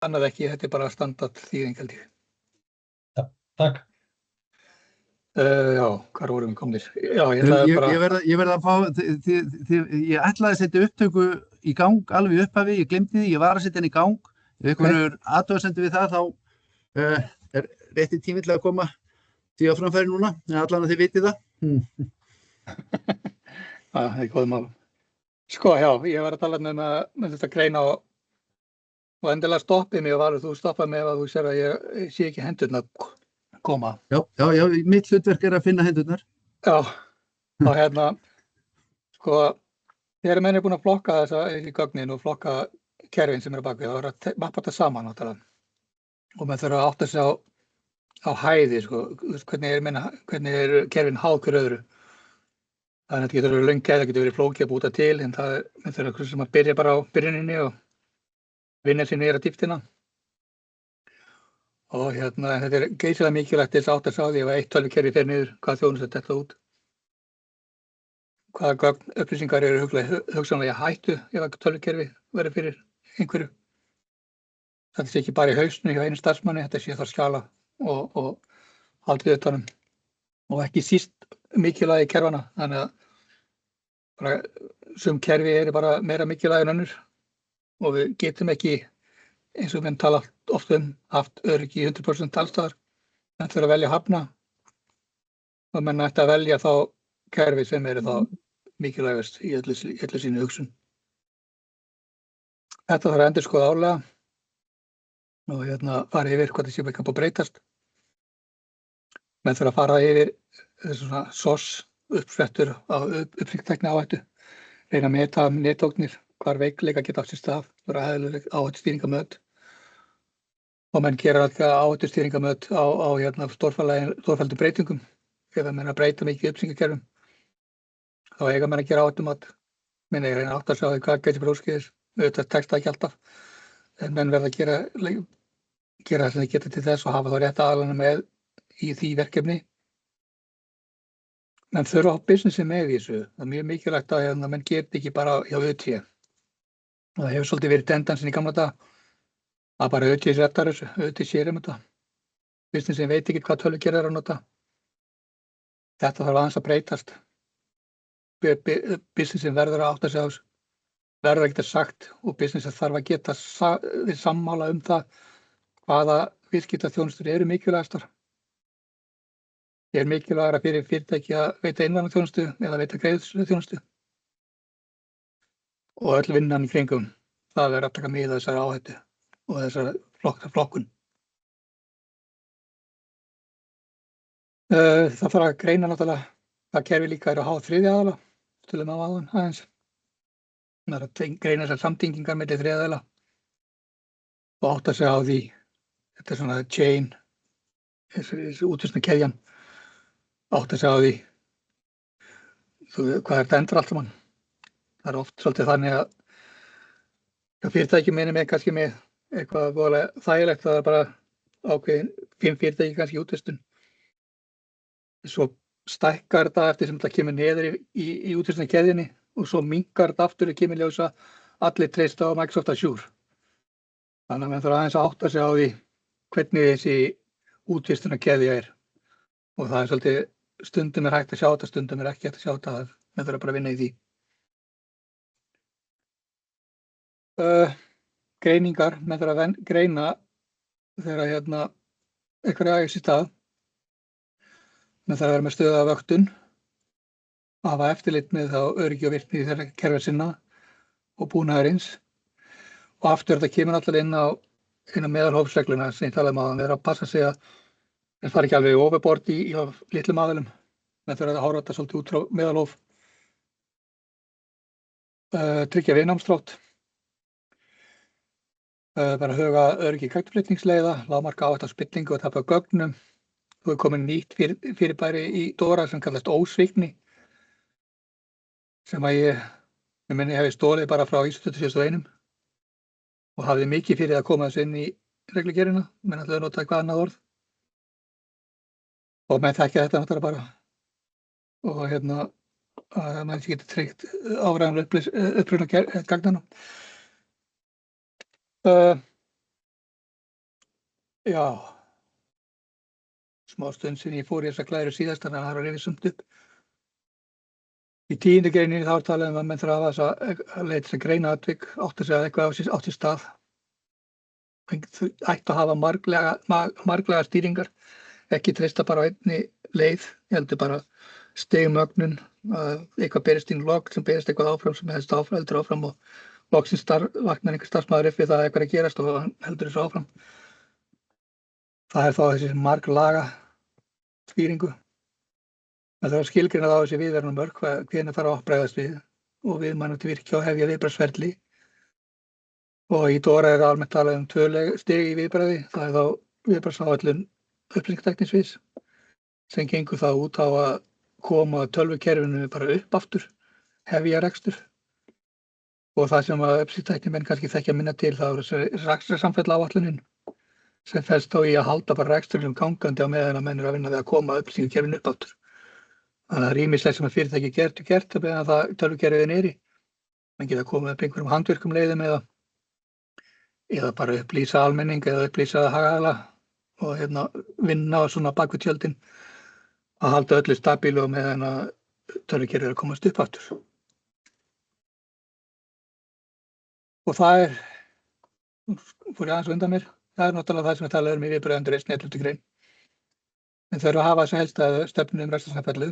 annað ekki, þetta bara standard þýðing held ég. Já, takk. Já, hvar vorum við komnir? Já, Ég verð að fá, ég ætlaði að setja upptöku í gang alveg upphafi, ég glemdi því, ég var að setja henni í gang. Ef ykkur er athugasemdir við það, þá er rétti tími til að koma því á framfæri núna, en allan að þið vitið það. Það er góð mál. Sko, já, ég var að tala með þetta greina og endilega stoppið mig og Valur, þú stoppaði mig ef að þú sér að ég sé ekki hendurnar koma. Já, mitt hlutverk er að finna hendurnar. Já, og sko, þegar menn er búin að flokka þessi gögnin og flokka kerfin sem eru bak við, þá er að mappa þetta saman náttúrulega. Og menn þurfa að átta sig á hæði, sko, hvernig er kerfin háð hver öðru. Þannig að þetta getur verið löng gæð, það getur verið flókið að búta til, en menn þurfa að byrja bara á byrjuninni og vinna sér niður að dýptina. Og þetta er geysilega mikilvægt til þess að átta sig á því ef eitt tölvukerfi fer niður, hvað þjónusta detta út. Hvaða gögn upplýsingar eru hugsanlega í hættu ef tölvukerfi verður fyrir einhverju. Þetta sé ekki bara í hausnum hjá einu starfsmanni, þetta sé þar skjala og haldið utanum. Og ekki síst mikilvægi kerfana, þannig að sum kerfi eru bara meira mikilvægi en önnur og við getum ekki, eins og við tala oft haft öryggi 100% allstaðar. Menn þurfa að velja hafna og menn ætti að velja þá kerfi sem eru þá mikilvægast í öllu sínu hugsun. Þetta þarf að endurskoða árlega og fara yfir hvað það sé ekki að breytast. Menn þurfa að fara yfir svona SOS uppsprettur á uppsýktækni áhættu, reyna að meta netógnir, hvar veikleika geta átt sér stað, vera eðlileg áhættustýringamöt. Og menn gera alltaf áhættustýringamöt á stórfældum breytingum. Ef menn að breyta mikið upplýsingakerfum, þá eiga menn að gera áhættumat. Menn eiga að reyna að átta sig á því hvað gæti bróðskeiðis. Auðvitað tekst það ekki alltaf. En menn verða að gera það sem þeir geta til þess og hafa þá rétt aðalana með í því verkefni. Menn þurfa á businessi með í þessu. Það er mjög mikilvægt að menn geti ekki bara hjá ÖT. Það hefur svolítið verið tendensin í gamla daga. Það bara ÖT réttar þessu, ÖT sér þetta. Businessin veit ekki hvað tölvukerfi er að nota. Þetta þarf aðeins að breytast. Businessin verður að átta sig á þessu. Verður að geta sagt og businessin þarf að geta sammála það hvaða viðskiptaþjónustur eru mikilvægastar. Er mikilvægara fyrir fyrirtæki að veita innvarðanþjónustu eða veita greiðsluþjónustu. Og öll vinnan í kringum, það verður að taka mið af þessari áhættu og þessari flokkun. Það þarf að greina náttúrulega að kerfi líka eru að háð þriðja aðila, stundum á áðan aðeins. Það er að greina þessar samtengingar milli þriðja aðila og átta sig á því, þetta er svona chain, þessi útvísnakeðjan, átta sig á því hvað þetta endur allt saman. Það er oft svolítið þannig að fyrirtæki með kannski með eitthvað voðalega þægilegt, það er bara ákveðin 5 fyrirtæki kannski í útvistun. Svo stækkar þetta eftir sem þetta kemur niður í útvistunarkeðjunni og svo minnkar þetta aftur og kemur ljósa allir treysta á Microsoft Azure. Þannig að menn þarf aðeins að átta sig á því hvernig þessi útvistunarkeðja er. Og það er svolítið, stundum er hægt að sjá þetta, stundum er ekki hægt að sjá þetta, menn þarf bara að vinna í því. Greiningar, menn þarf að greina þegar eitthvað er í stað. Menn þarf að vera með stöðuga vöktun, hafa eftirlit með þá öryggi og virkni þeirra kerfa sinna og búnaðarins. Og aftur þetta kemur alltaf inn á meðalhófsregluna sem ég talaði um áðan, þeir að passa sig að þeir fara ekki alveg overboard í litlum aðilum. Menn þarf að horfa þetta svolítið út frá meðalhóf. Tryggja viðnámsþrótt. Bara huga öryggi gagnflutningsleiða, lágmarka áhættu á spillingu og tapa gögnum. Þú er komin nýtt fyrirbæri í DORA sem kallast ósvikni, sem að ég hefði stólið bara frá ISO 27001 og hafði mikið fyrir að koma þessu inn í reglugerðina, menn ætlaði að nota eitthvað annað orð. Og menn þekkja þetta náttúrulega bara. Og að menn getur tryggt áræðan uppruna gagnanna. Já, smá stund sem ég fór í þessa glæru síðast, þannig að það er að rifja sumt upp. Í 10. greininni þá er talað að menn þarf að hafa að leita þess að greina atvik, átt að segja eitthvað átt sér stað. Ætti að hafa marglega stýringar, ekki treysta bara á einni leið, ég heldur bara stigmögnun, eitthvað berist inn logg sem berist eitthvað áfram sem heldur áfram og loksins vaknar einhver starfsmaður upp við það að eitthvað er að gerast og heldur þessu áfram. Það er þá þessi marglaga stýringu. Það þarf að skilgreina þá þessi viðverunarmörk, hvenær þarf að bregðast við og viðmælandi virkja og hefja viðbragðsferli. Og í DORA er almennt talað 2 stig í viðbragði. Það er þá viðbragðsáætlun upplýsingatæknisviðs sem gengur þá út á að koma tölvukerfinu bara upp aftur, hefja rekstur. Og það sem að upplýsingatæknimenn kannski þekkja minna til það er rekstrarsamfelluáætlunin sem felst þá í að halda bara reksturinn gangandi á meðan að menn eru að vinna við að koma upplýsingakerfinu upp aftur. Þannig að það er ýmislegt sem að fyrirtæki gert meðan það tölvukerfið er niðri. Menn geta komið upp einhverjum handvirkum leiðum eða bara upplýsa almenning eða upplýsa hagaðila og vinna á svona bak við tjöldin að halda öllu stabílu og meðan að tölvukerfið er að komast upp aftur. Og það er, fór ég aðeins undan mér, það er náttúrulega það sem við talaðum í viðbrögð undir 11. grein. En þau eru að hafa þessa helstæðu stefnu rekstrarsamfellu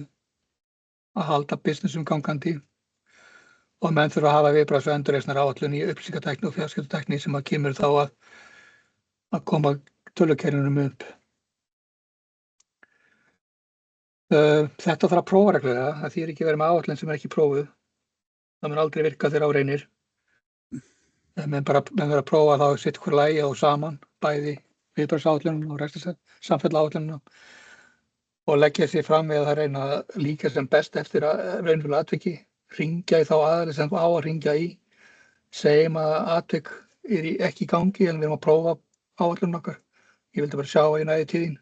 að halda businessum gangandi og menn þurfa að hafa viðbragðs- og endurreisnaráætlun í upplýsingatækni og fjarskiptatækni sem að kemur þá að koma tölvukerfunum upp. Þetta þarf að prófa reglulega, það þýðir ekki verið með áætlun sem er ekki prófuð. Það mun aldrei virka þegar á reynir. Menn verður að prófa þá sitt hvort lagi og saman, bæði viðbragðsáætlunum og rekstrarsamfelluáætlunum og leggja sig fram við að það reyna að líka sem best eftir að raunverulega atviki, hringja í þá aðili sem á að hringja í, segjum að atvik er ekki í gangi en við erum að prófa áætlunum okkar. Ég vildi bara sjá að ég næði tíðin.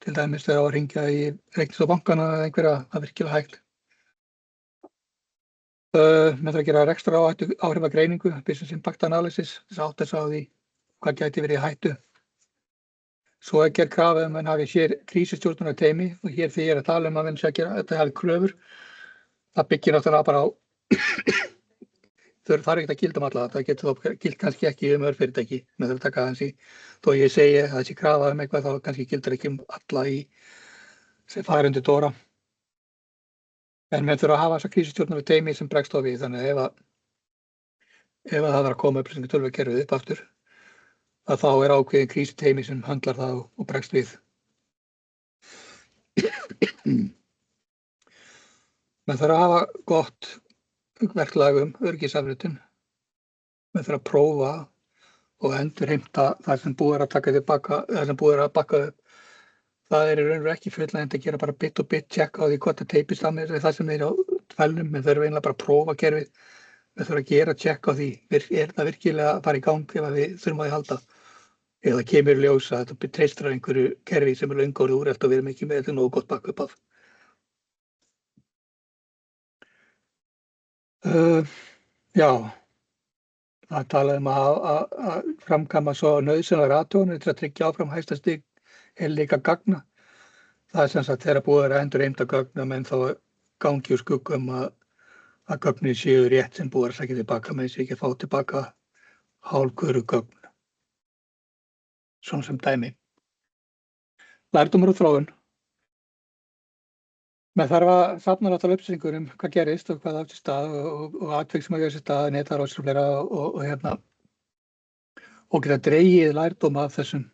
Til dæmis þegar á að hringja í reiknings- og bankana eða einhverja að virkilega hægt. Menn þarf að gera rekstra áhrifagreiningu, business impact analysis, þess að átta sig á því hvað gæti verið í hættu. Svo er gerð krafa að menn hafi sér krísustjórnunarteymi og hér þegar ég er að tala að menn sé að gera þetta hafi kröfur. Það byggir náttúrulega bara á þau þarf ekki að gilda alla, það getur þó gilt kannski ekki fyrirtæki, menn þarf að taka aðeins í. Þó ég segi að þessi krafa eitthvað þá kannski gildir ekki alla sem fara undir DORA. En menn þurfa að hafa þessa krísustjórnunarteymi sem bregst á við, þannig ef það þarf að koma upplýsingar tölvukerfið upp aftur, að þá er ákveðin krísuteymi sem höndlar það og bregst við. Menn þarf að hafa gott verklag öryggisafritun. Menn þarf að prófa og endurheimta það sem búið er að taka tilbaka, það sem búið er að bakka upp. Það er í raun og ekki fullnægjandi að gera bara bit og bit check á því hvort það teipist á mér það sem er á tvælnum. Menn þurfa eiginlega bara að prófa kerfið. Menn þurfa að gera check á því, er það virkilega að fara í gang ef við þurfum að því halda. Eða kemur í ljós að þetta treystir einhverju kerfi sem er löngu orðið úrelt og við erum ekki með þetta nógu gott backup af. Já, það talaði að framkvæma svo nauðsynlegar athuganir til að tryggja áfram hæsta stig heilleika gagna. Það er sem sagt þegar búið er að endurheimta gögn að menn þá gangi úr skuggum að gögnin séu rétt sem búið er að sækja tilbaka með þessi ekki að fá tilbaka hálfköru gögn. Svona sem dæmi. Lærdómur og þróun. Menn þarf að safna náttúrulega upplýsingur hvað gerist og hvað átt sér stað og atvik sem að gera sér stað, netárásir og fleira og geta dregið lærdóm af þessum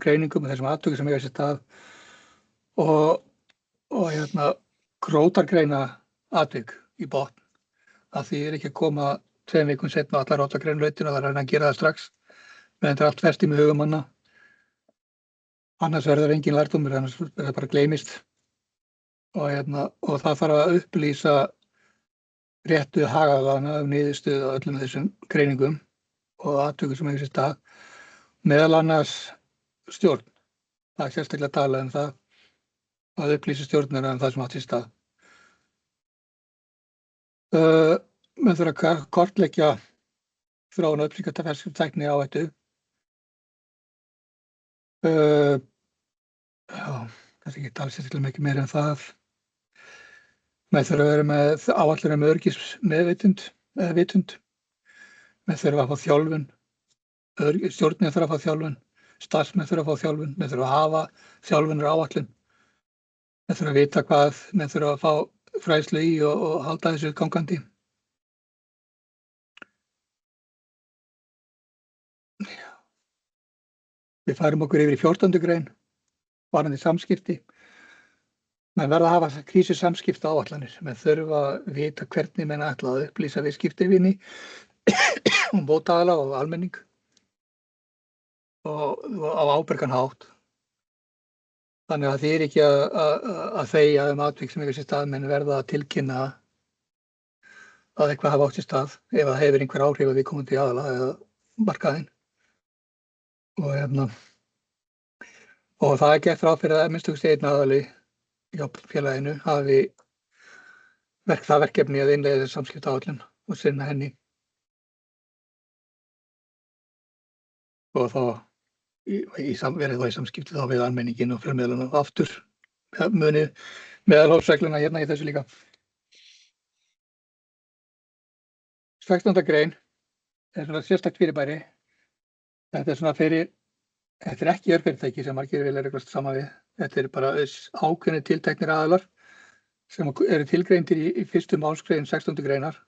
greiningum og þessum atvikum sem eiga sér stað og krótargreina atvik í botn. Að því er ekki að koma 2 vikum seinna og allar rótargreina lautin og það er að reyna að gera það strax. Menn þetta er allt fest í með hugum manna. Annars verður engin lærdómur, annars verður það bara gleymist. Og það þarf að upplýsa réttu hagaðana niðurstöðu á öllum þessum greiningum og atvikum sem eiga sér stað. Meðal annars stjórn. Það er sérstaklega talað um það að upplýsa stjórnina það sem átt sér stað. Menn þurfa að kortleggja þróun og upplýsingatækni áhættu. Já, kannski ekki tala sérstaklega mikið meira en það. Menn þurfa að vera með áætlun öryggismeðvitund eða vitund. Menn þurfa að fá þjálfun. Stjórnin þurfa að fá þjálfun. Starfsmenn þurfa að fá þjálfun. Menn þurfa að hafa þjálfunur áætlun. Menn þurfa að vita hvað menn þurfa að fá fræðslu í og halda þessu gangandi. Við færum okkur yfir í 14. grein, varðandi samskipti. Menn verða að hafa krísusamskipta áætlanir. Menn þurfa að vita hvernig menn ætla að upplýsa viðskiptavini og mótaðala og almenning og á ábyrgan hátt. Þannig að þið ekki að þegja atvik sem eiga sér stað, menn verða að tilkynna að eitthvað hafa átt sér stað ef það hefur einhver áhrif að viðkomandi aðila eða markaðinn. Og það er gert ráð fyrir að minnst einn aðili hjá félaginu hafi það verkefni að innleiða samskiptaáætlun og sinna henni. Og þá verið þá í samskipti þá við almenningin og fjölmiðlana aftur munið meðalhófsregluna hérna í þessu líka. 16. grein er svona sérstakt fyrirbæri. Þetta er svona þetta er ekki örfyrirtæki sem margir vilja reglast saman við. Þetta er bara ákveðnir tilteknir aðilar sem eru tilgreindir í 1. málsgrein 16. greinar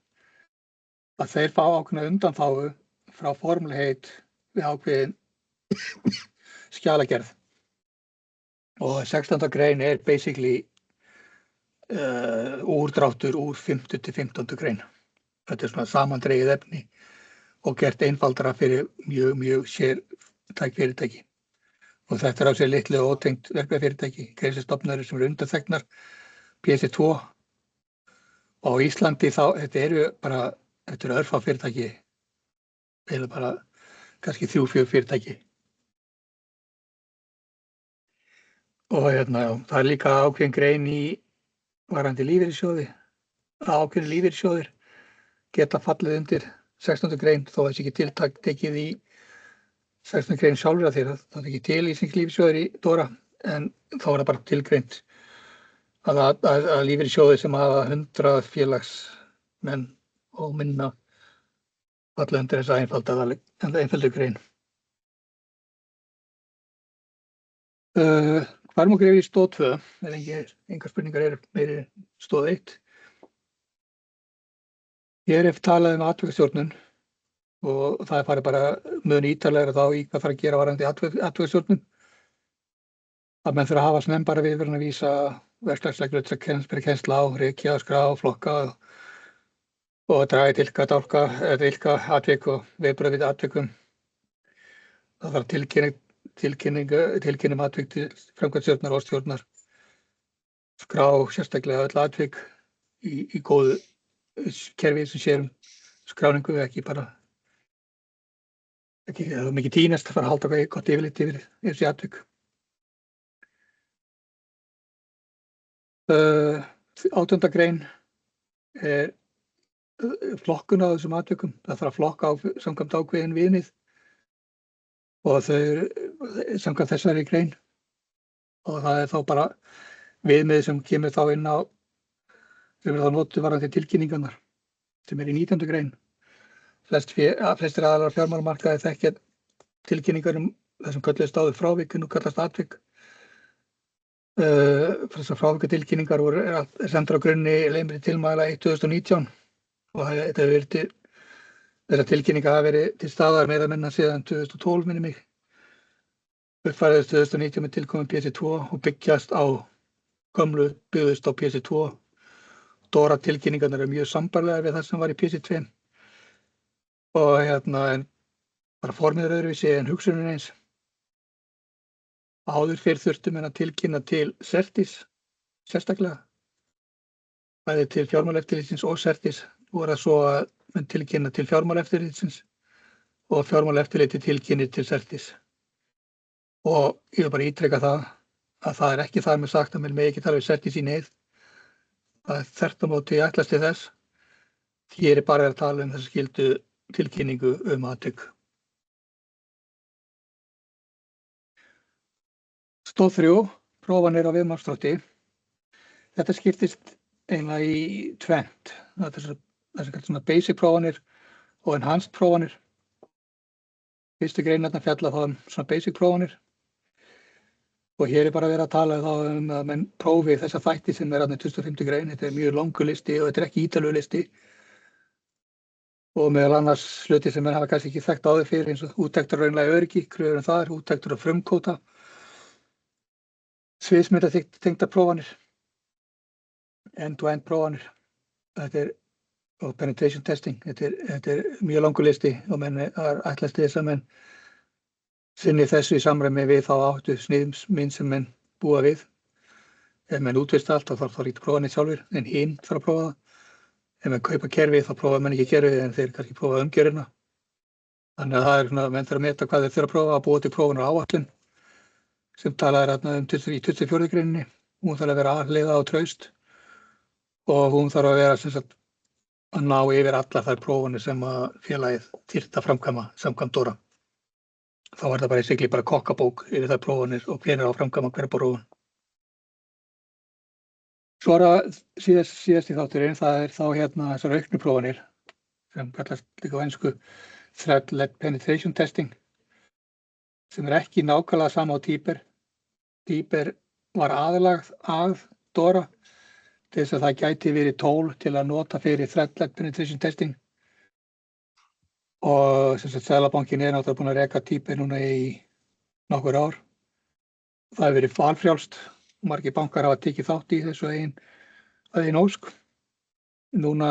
að þeir fá ákveðna undanþágu frá formlegheit við ákveðin skjalagerð. Og 16. grein er basically úrdráttur úr 5. til 15. grein. Þetta er svona samandregið efni og gert einfaldara fyrir mjög sértæk fyrirtæki. Og þetta er á sér litlu og ótengt verkefnafyrirtæki, greiðslustofnanir sem eru undanþegnar PSD2. Og á Íslandi þetta eru örfá fyrirtæki, eða bara kannski 3-4 fyrirtæki. Og það er líka ákveðin grein í varðandi lífeyrissjóði. Ákveðin lífeyrissjóðir geta fallið undir 16. grein þó þessi ekki tiltekið í 16. grein sjálfur að þeirra. Það er ekki til íslensk lífeyrissjóðir í DORA en þá er það bara tilgreint að lífeyrissjóðir sem hafa 100 félagsmenn og minna falla undir þessa einföldu grein. Færum okkur yfir í stoð 2, ef engar spurningar eru meiri stoð 1. Hér er talað atvikastjórnun og það farið bara mun ítarlegra þá í hvað þarf að gera varðandi atvikastjórnun. Að menn þurfa að hafa snembara viðvörun að vísa verklagsreglur til að bera kennsla á, rekja, skrá, flokka og draga tilka, dálka, ilka atvik og viðbrögð við atvikum. Það þarf tilkynning atvik til framkvæmdastjórnar og stjórnar. Skrá sérstaklega öll atvik í góðu kerfi sem sér skráningu, ekki mikið tínast að fara að halda gott yfirlit yfir þessi atvik. 18. grein er flokkun á þessum atvikum. Það þarf að flokka á samkvæmt ákveðin viðmið og þau eru samkvæmt þessari grein og það er þá bara viðmið sem kemur þá inn á sem er þá notuð varðandi tilkynningarnar sem er í 19. grein. Flestir aðilar á fjármálamarkaði þekkja tilkynningar þessum kölluðust áður frávik, nú kallast atvik. Þessar frávikatilkynningar voru sendar á grunni leyndra tilmæla 2019 og þessar tilkynningar hafa verið til staðar meira minna síðan 2012 minnir mig. Uppfærðist 2019 með tilkomin PSD2 og byggjast á gömlu byggðust á PSD2. DORA tilkynningarnar eru mjög sambærilegar við það sem var í PSD2 og en bara formið er öðruvísi en hugsunin eins. Áður fyrr þurftu menn að tilkynna til Certis sérstaklega, bæði til fjármálaeftirlitsins og Certis. Nú er það svo að menn tilkynna til fjármálaeftirlitsins og fjármálaeftirliti tilkynni til Certis. Og ég vil bara ítreka það að það er ekki þar með sagt að menn megi ekki tala við Certis í neyð. Það er þvert á móti ætlast til þess. Hér er bara að tala þessa skyldu tilkynningu atvik. Stóð 3, prófanir á viðnámsdrætti. Þetta skiptist eiginlega í tvennt. Það er svona basic prófanir og enhanced prófanir. Fyrstu greinarnar fjalla þá svona basic prófanir. Og hér er bara verið að tala þá að menn prófi þessa þætti sem þarna í 25. grein. Þetta er mjög langur listi og þetta er ekki ítarlegur listi. Og meðal annars hluti sem menn hafa kannski ekki þekkt áður fyrir eins og úttektar raunlega öryggi, kröfur það úttektar á frumkvóta, sviðsmyndatengdar prófanir, end-to-end prófanir. Og penetration testing. Þetta er mjög langur listi og menn ætlast til þess að menn sinni þessu í samræmi við þá áttu sniðmynd sem menn búa við. Ef menn útvista allt þá þarf þá ekki prófa neitt sjálfur, en hinn þarf að prófa það. Ef menn kaupa kerfið þá prófa menn ekki kerfið en þeir kannski prófa umgjörina. Þannig að það er svona, menn þarf að meta hvað þeir þurfa að prófa að búa til prófunar áætlun sem talað þarna í 24. greininni. Hún þarf að vera alhliða og traust og hún þarf að vera sem sagt að ná yfir allar þær prófanir sem að félagið þyrfti að framkvæma samkvæmt DORA. Þá er það bara í sigli bara kokkabók yfir þær prófanir og hvenær á að framkvæma hverja prófun. Svo er það síðast í þátturinn, það er þá þessar auknu prófanir sem kallast líka á ensku thread-led penetration testing sem er ekki nákvæmlega sama á TIBER. TIBER var aðlagt að DORA til þess að það gæti verið tól til að nota fyrir thread-led penetration testing og sem sagt Seðlabankinn er náttúrulega búinn að reka TIBER núna í nokkur ár. Það hefur verið valfrjálst. Margir bankar hafa tekið þátt í þessu að eigin ósk. Núna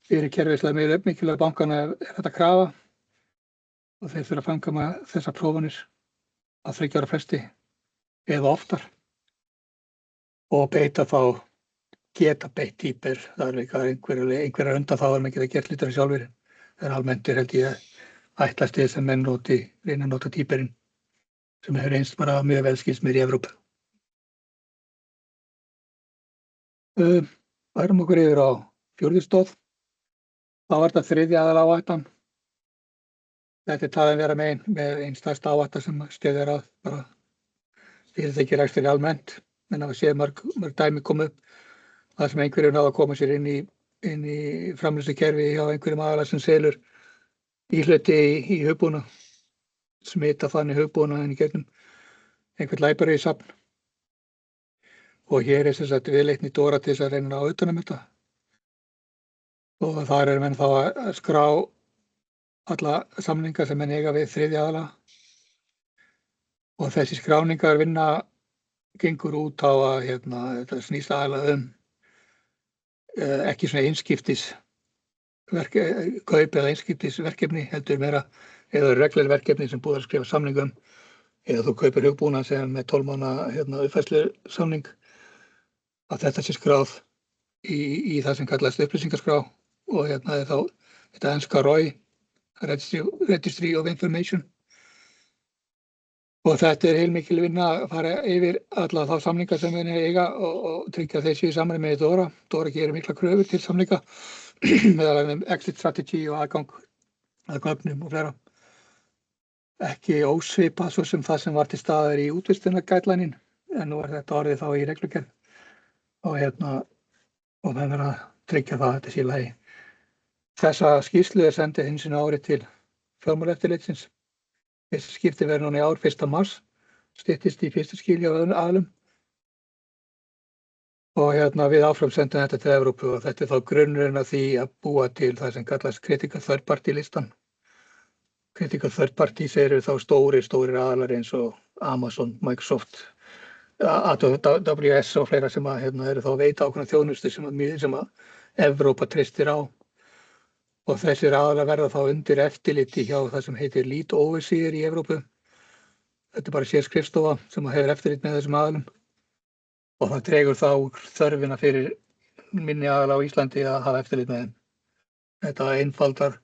fyrir kerfislega mikilvæg bankana er þetta krafa og þeir þurfa að framkvæma þessar prófanir að 3 ára fresti eða oftar og geta beitt TIBER. Það er líka einhverjar undanþágur menn geta gert hlutina sjálfir. En almennt held ég ætlast til þess að menn reyna að nota TIBERinn sem hefur reynst bara mjög vel skilst mér í Evrópu. Færum okkur yfir á 4. stoð. Þá var þetta 3. aðaláhættan. Þetta er talið að vera með einn stærsta áhætta sem steðjar að bara fyrirtæki rekstri almennt. Menn hafa séð mörg dæmi koma upp þar sem einhverjum náðu að koma sér inn í framleiðslukerfi hjá einhverjum aðila sem selur íhluti í hugbúnað, smita þannig hugbúnað inn í gegnum einhvern library safn. Og hér er sem sagt viðleitni DORA til þess að reyna á utan um þetta. Og þar menn þá að skrá alla samningar sem menn eiga við 3. aðila. Og þessi skráningar vinna gengur út á að þetta snýst aðalega ekki svona einskiptis kaup eða einskiptis verkefni heldur meira eða regluleg verkefni sem búið að skrifa samningum eða þú kaupir hugbúnað sem með 12 mánaða uppfærslu samning. Að þetta sé skráð í það sem kallast upplýsingaskrá og er þá þetta enska ROI, Registry of Information. Og þetta er heilmikil vinna að fara yfir alla þá samninga sem við eiga og tryggja þessi í samræmi með DORA. DORA gerir mikla kröfur til samninga meðal annars exit strategy og aðgang að gögnum og fleira. Ekki ósvipað svo sem það sem var til staðar í útvistunarguideline en nú er þetta orðið þá í reglugerð. Og það verður að tryggja það að þetta sé í lagi. Þessa skýrslu er sendið hins vegar ári til Fjármálaeftirlitsins. Þessi skipti verður núna í ár 1. mars, styttist í fyrsta skilja á aðilum. Og við áfram sendum þetta til Evrópu og þetta er þá grunnurinn að því að búa til það sem kallast critical third party listan. Critical third parties eru þá stórir aðilar eins og Amazon, Microsoft, AWS og fleira sem eru þá veita ákveðna þjónustu sem að Evrópa treystir á. Og þessir aðilar verða þá undir eftirliti hjá það sem heitir Lead Overseer í Evrópu. Þetta er bara sérskrifstofa sem hefur eftirlit með þessum aðilum. Og það dregur þá þörfina fyrir minni aðila á Íslandi að hafa eftirlit með þeim. Þetta einfaldar,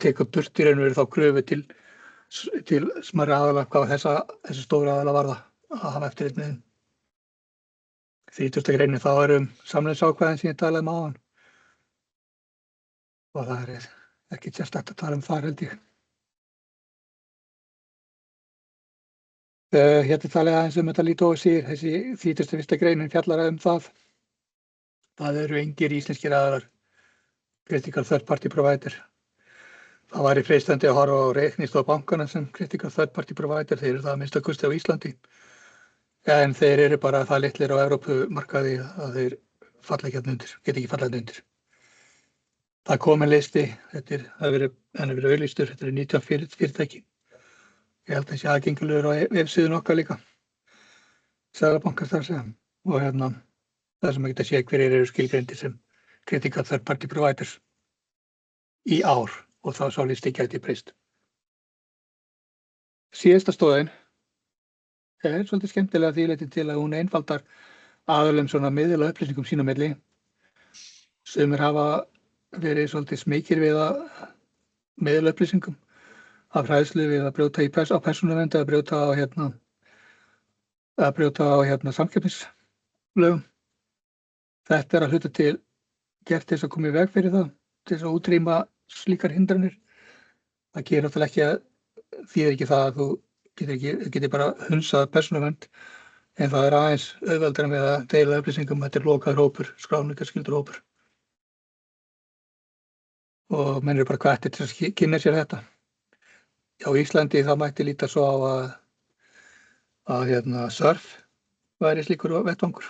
tekur burt í raun og veru þá kröfu til smærri aðila hvað þessi stóru aðila varða að hafa eftirlit með þeim. 30. greinin þá samningsákvæðin sem ég talaði um áðan. Og það er ekki sérstakt að tala um það held ég. Hérna talið aðeins þetta lítið OSI, þessi 31. greinin fjallar það. Það eru engir íslenskir aðilar critical third party provider. Það væri freistandi að horfa á reiknistofu bankana sem critical third party provider, þeir eru það að minnsta kosti á Íslandi. En þeir eru bara það litlir á Evrópumarkaði að þeir falla ekki hérna undir, geta ekki fallað hérna undir. Það komin listi, hann hefur verið auglýstur, þetta eru 19 fyrirtæki. Ég held að þessi aðgengilegur á vefsíðun okkar líka, Seðlabankans þar sem, og það sem að geta séð hverjir eru skilgreindir sem critical third party providers í ár og þá sá listi gæti breyst. Síðasta stoðin svolítið skemmtilega því leyti til að hún einfaldar aðalum svona miðla upplýsingum sín á milli. Sumir hafa verið svolítið smeykir við að miðla upplýsingum af hræðslu við að brjóta á persónuvernd eða brjóta á samkeppnislögum. Þetta að hluta til gert til þess að koma í veg fyrir það, til þess að útrýma slíkar hindranir. Það gerir náttúrulega ekki að þýðir ekki það að þú getur bara hunsað persónuvernd, en það aðeins auðveldara með að deila upplýsingum. Þetta lokaður hópur, skráningarskyldur hópur. Og menn eru bara hvattir til að kynna sér þetta. Á Íslandi það mætti líta svo á að surf væri slíkur vettvangur.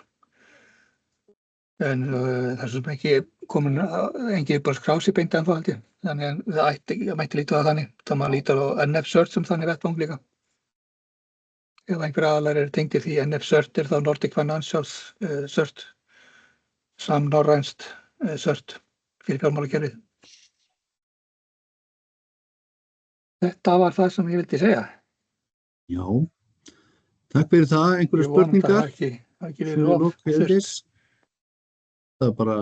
En það er sem ekki komin engin bara skrási beint ennþá held ég. Þannig að það mætti líta á það þannig. Það maður lítar á NF Cert sem þannig vettvang líka. Ef einhver aðalar eru tengdir því NF Cert þá Nordic Financials Cert, samnorrænst Cert fyrir fjármálakerfið. Þetta var það sem ég vildi segja. Já, takk fyrir það. Einhverjar spurningar? Ég vonum það ekki verið of. Það er bara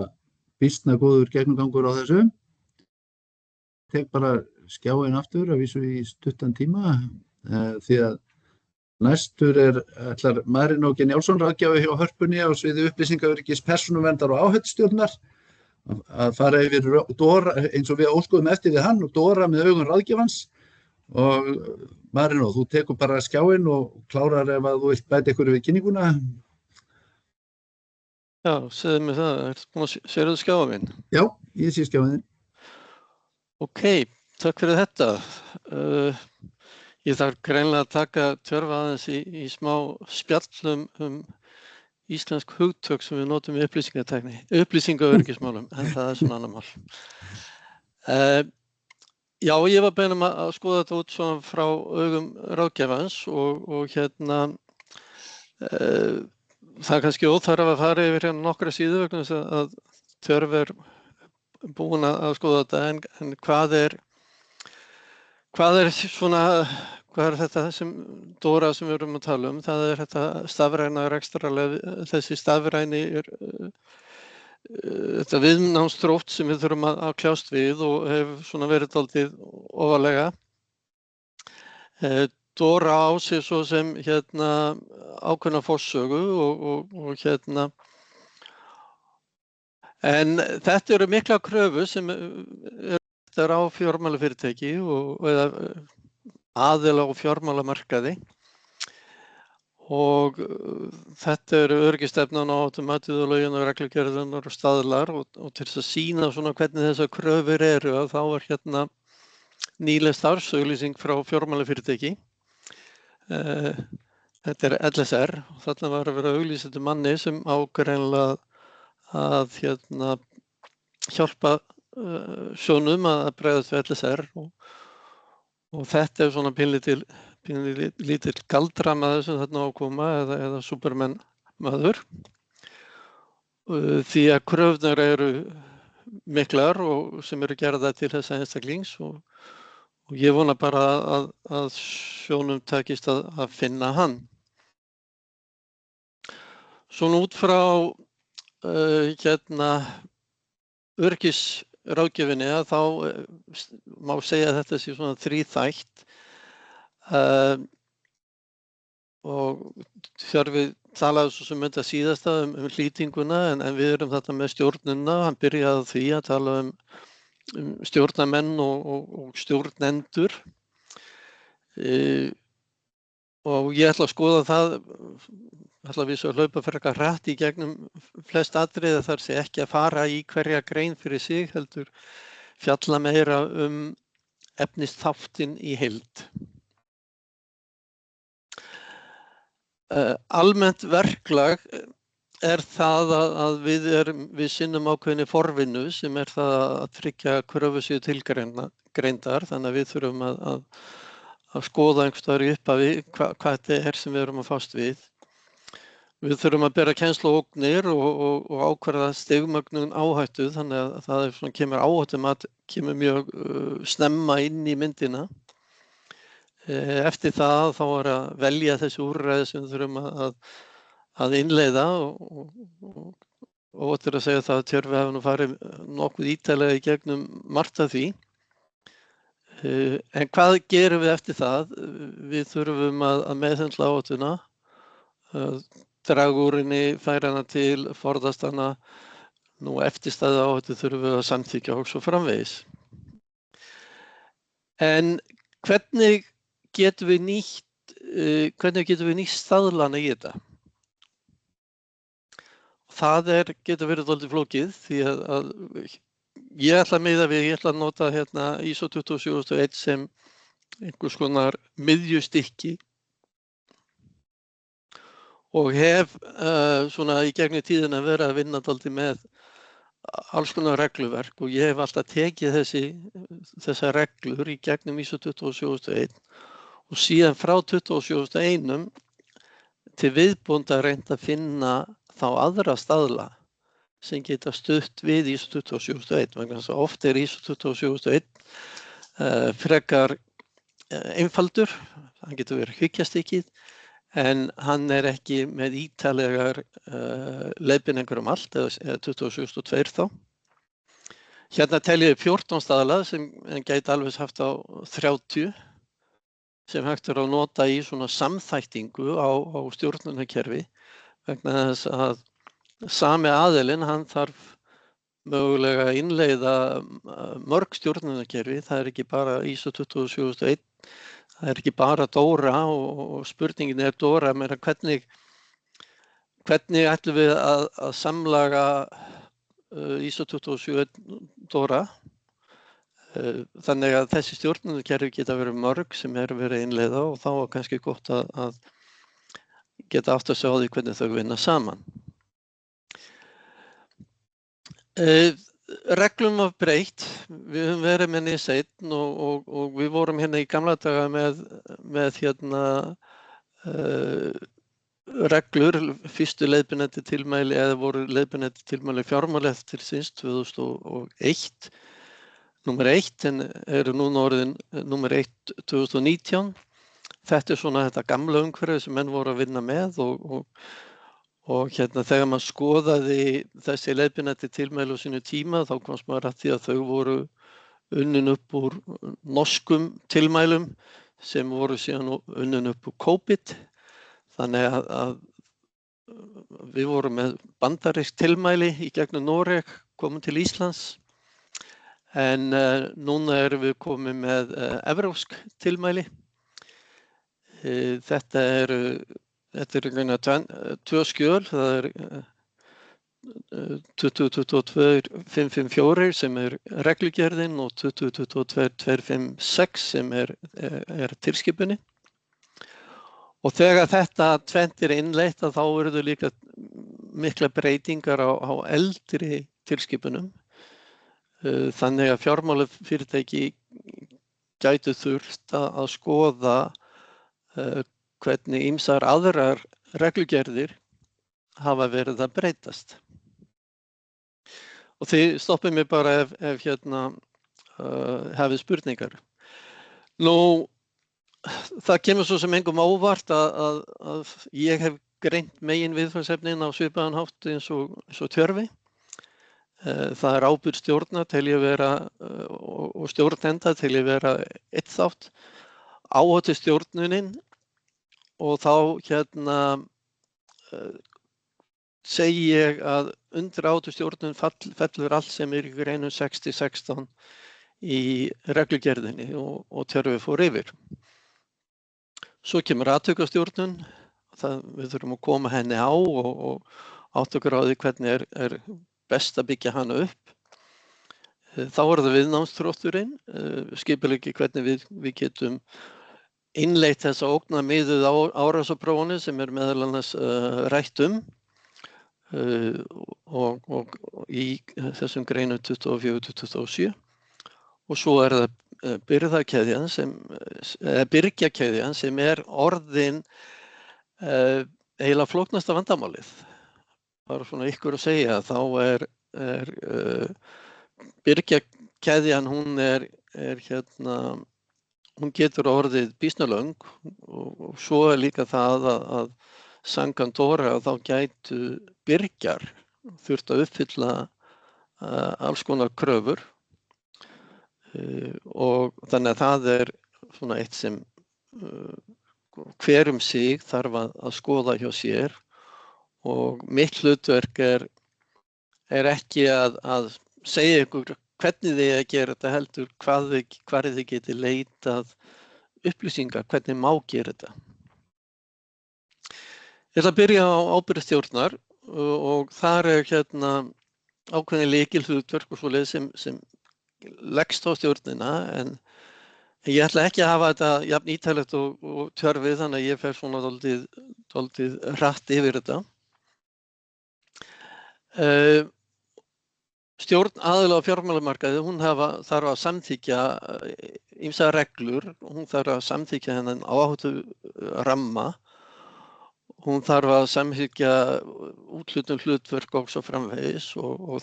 býsna góður gegnumgangur á þessu. Tek bara skjáinn aftur að vísu í stuttan tíma því að næstur ætlar Marínó G. Njálsson, ráðgjafi hjá Hörpunni á sviði upplýsingaöryggis, persónuverndar og áhættustjórnar að fara yfir Dora eins og við óskuðum eftir við hann og Dora með augum ráðgjafans. Og Marínó, þú tekur bara skjáinn og klárar ef að þú vilt bæta ykkur við kynninguna. Já, segðu mér það. Sérðu skjáinn minn? Já, ég sé skjáinn. Ok, takk fyrir þetta. Ég þarf greinilega að taka Tjörva aðeins í smá spjall íslensk hugtök sem við notum í upplýsingaöryggismálum, en það svona annar mál. Já, ég var beðinn að skoða þetta út svona frá augum ráðgjafans og það er kannski óþarf að fara yfir nokkra síðu vegna þess að Tjörvi búinn að skoða þetta, en hvað er þetta sem Dora sem við erum að tala um? Það er þetta stafræna rekstrarlega, þessi stafræni þetta viðnámsþrótt sem við þurfum að kljást við og hefur svona verið dálítið ofarlega. Dora á sig svo sem ákveðna forsögu og en þetta eru mikla kröfu sem er á fjármálafyrirtæki eða aðila á fjármálamarkaði. Og þetta eru öryggisstefnan á áhættumatið og lögin og reglugerðirnar og staðlar og til þess að sýna svona hvernig þessar kröfur eru að þá er nýleg starfsauglýsing frá fjármálafyrirtæki. Þetta er LSR og þarna var að vera auglýst eftir manni sem ágreinilega að hjálpa sjónum að bregðast við LSR og þetta er svona lítill galdramaður sem þarna á að koma eða Superman maður því að kröfurnar eru miklar og sem eru gerðar til þessa einstaklings og ég vona bara að sjónum takist að finna hann. Svona út frá öryggisráðgjöfinni að þá má segja að þetta sé svona þríþætt og Tjörvi talaði svo sem þetta síðasta hlýtinguna en við erum þetta með stjórnuna, hann byrjaði á því að tala stjórnarmenn og stjórnendur. og ég ætla að skoða það, ætla að vísu að hlaupa frekar hratt í gegnum flest atriði þar sé ekki að fara í hverja grein fyrir sig, heldur fjalla meira efnisþáttinn í heild. Almennt verklag það að við sinnum ákveðinni forvinnu sem það að tryggja kröfur séu tilgreindar, þannig að við þurfum að skoða einhvers staðar í upphafi hvað þetta sem við erum að fást við. Við þurfum að bera kennsl og ógnir og ákvarða stigmögnun áhættu, þannig að það svona kemur áhættumat kemur mjög snemma inn í myndina. Eftir það þá að velja þessi úrræði sem við þurfum að innleiða og óttur að segja það að Tjörfi hafi nú farið nokkuð ítarlega í gegnum margt af því. En hvað gerum við eftir það? Við þurfum að meðhöndla áhættuna, draga úr henni, færa hana til, forðast hana. Nú eftirstæða áhættu þurfum við að samþykkja og svo framvegis. En hvernig getum við nýtt staðlana í þetta? Það getur verið dálítið flókið því að ég ætla að nota ISO 27001 sem einhvers konar miðjustykki og hef svona í gegnum tíðina verið að vinna dálítið með alls konar regluverk og ég hef alltaf tekið þessar reglur í gegnum ISO 27001 og síðan frá 27001 til viðbúndar reynt að finna þá aðra staðla sem geta stutt við ISO 27001 vegna þess að oft ISO 27001 frekar einfaldur, hann getur verið hyggjastykkið en hann ekki með ítarlegar leiðbeiningar allt eða 27002 þá. Hérna tel ég 14 staðla sem gæti alveg haft á 30 sem hægt að nota í svona samþættingu á stjórnunarkerfi vegna þess að sami aðilinn hann þarf mögulega að innleiða mörg stjórnunarkerfi, það ekki bara ISO 27001, það ekki bara DORA og spurningin DORA, meira hvernig ætlum við að samlaga ISO 27001 DORA. Þannig að þessi stjórnunarkerfi geta verið mörg sem verið innleiða og þá kannski gott að geta átt að sjá því hvernig þau vinna saman. Reglum var breytt, við höfum verið með NIS1 og við vorum í gamla daga með reglur, fyrstu leiðbeinandi tilmæli eða voru leiðbeinandi tilmæli fjármálaeftirlitsins 2001. Númer 1 en eru núna orðin númer 1 2019. Þetta svona þetta gamla umhverfi sem menn voru að vinna með og þegar maður skoðaði þessi leiðbeinandi tilmæli á sínu tíma þá komst maður að því að þau voru unnin upp úr norskum tilmælum sem voru síðan unnin upp úr COVID. Þannig að við vorum með bandarísk tilmæli í gegnum Noreg komin til Íslands. En núna erum við komið með evrópsk tilmæli. Þetta eru tvö skjöl, það 2022-554 sem reglugerðin og 2022-256 sem tilskipunin. Og þegar þetta tvennt innleitt þá eru líka mikla breytingar á eldri tilskipunum. Þannig að fjármálafyrirtæki gætu þurft að skoða hvernig ýmsar aðrar reglugerðir hafa verið að breytast. Og þið stoppið mig bara ef hafið spurningar. Nú, það kemur svo sem engum óvart að ég hef greint megin viðfangsefnin á svipaðan hátt eins og Tjörfi. Það ábyrgð stjórna til ég vera og stjórnenda til ég vera einn þátt, áhættu stjórnunin og þá segi ég að undir áhættu stjórnun fellur allt sem í greinum 6016 í reglugerðinni og Tjörfi fór yfir. Svo kemur atvikastjórnun, við þurfum að koma henni á og átta okkur á því hvernig er best að byggja hana upp. Þá það viðnámsþrótturinn, skipuleggi hvernig við getum innleitt þessa ógnarmiðuðu árásarprófanir sem meðal annars rætt og í þessum greinum 24-27 og svo það byrgjakeðjan sem orðin eiginlega flóknasta vandamálið. Bara svona ykkur að segja, þá byrgjakeðjan, hún getur orðið býsna löng og svo líka það að samkvæmt DORA þá gætu byrgjar þurft að uppfylla alls konar kröfur og þannig að það svona eitt sem hver sig þarf að skoða hjá sér og mitt hlutverk ekki að segja ykkur hvernig þið að gera þetta heldur hvar þið geti leitað upplýsingar, hvernig má gera þetta. Ég ætla að byrja á ábyrgðarstjórnar og þar ákveðin lykilhlutverk og svoleiðis sem leggst á stjórnina en ég ætla ekki að hafa þetta jafn ítarlegt og tjörfið þannig að ég fer svona dálítið hratt yfir þetta. Stjórn aðila á fjármálamarkaði, hún þarf að samþykkja ýmsar reglur, hún þarf að samþykkja þennan áhætturamma, hún þarf að samþykkja úthlutun hlutverk og svo framvegis og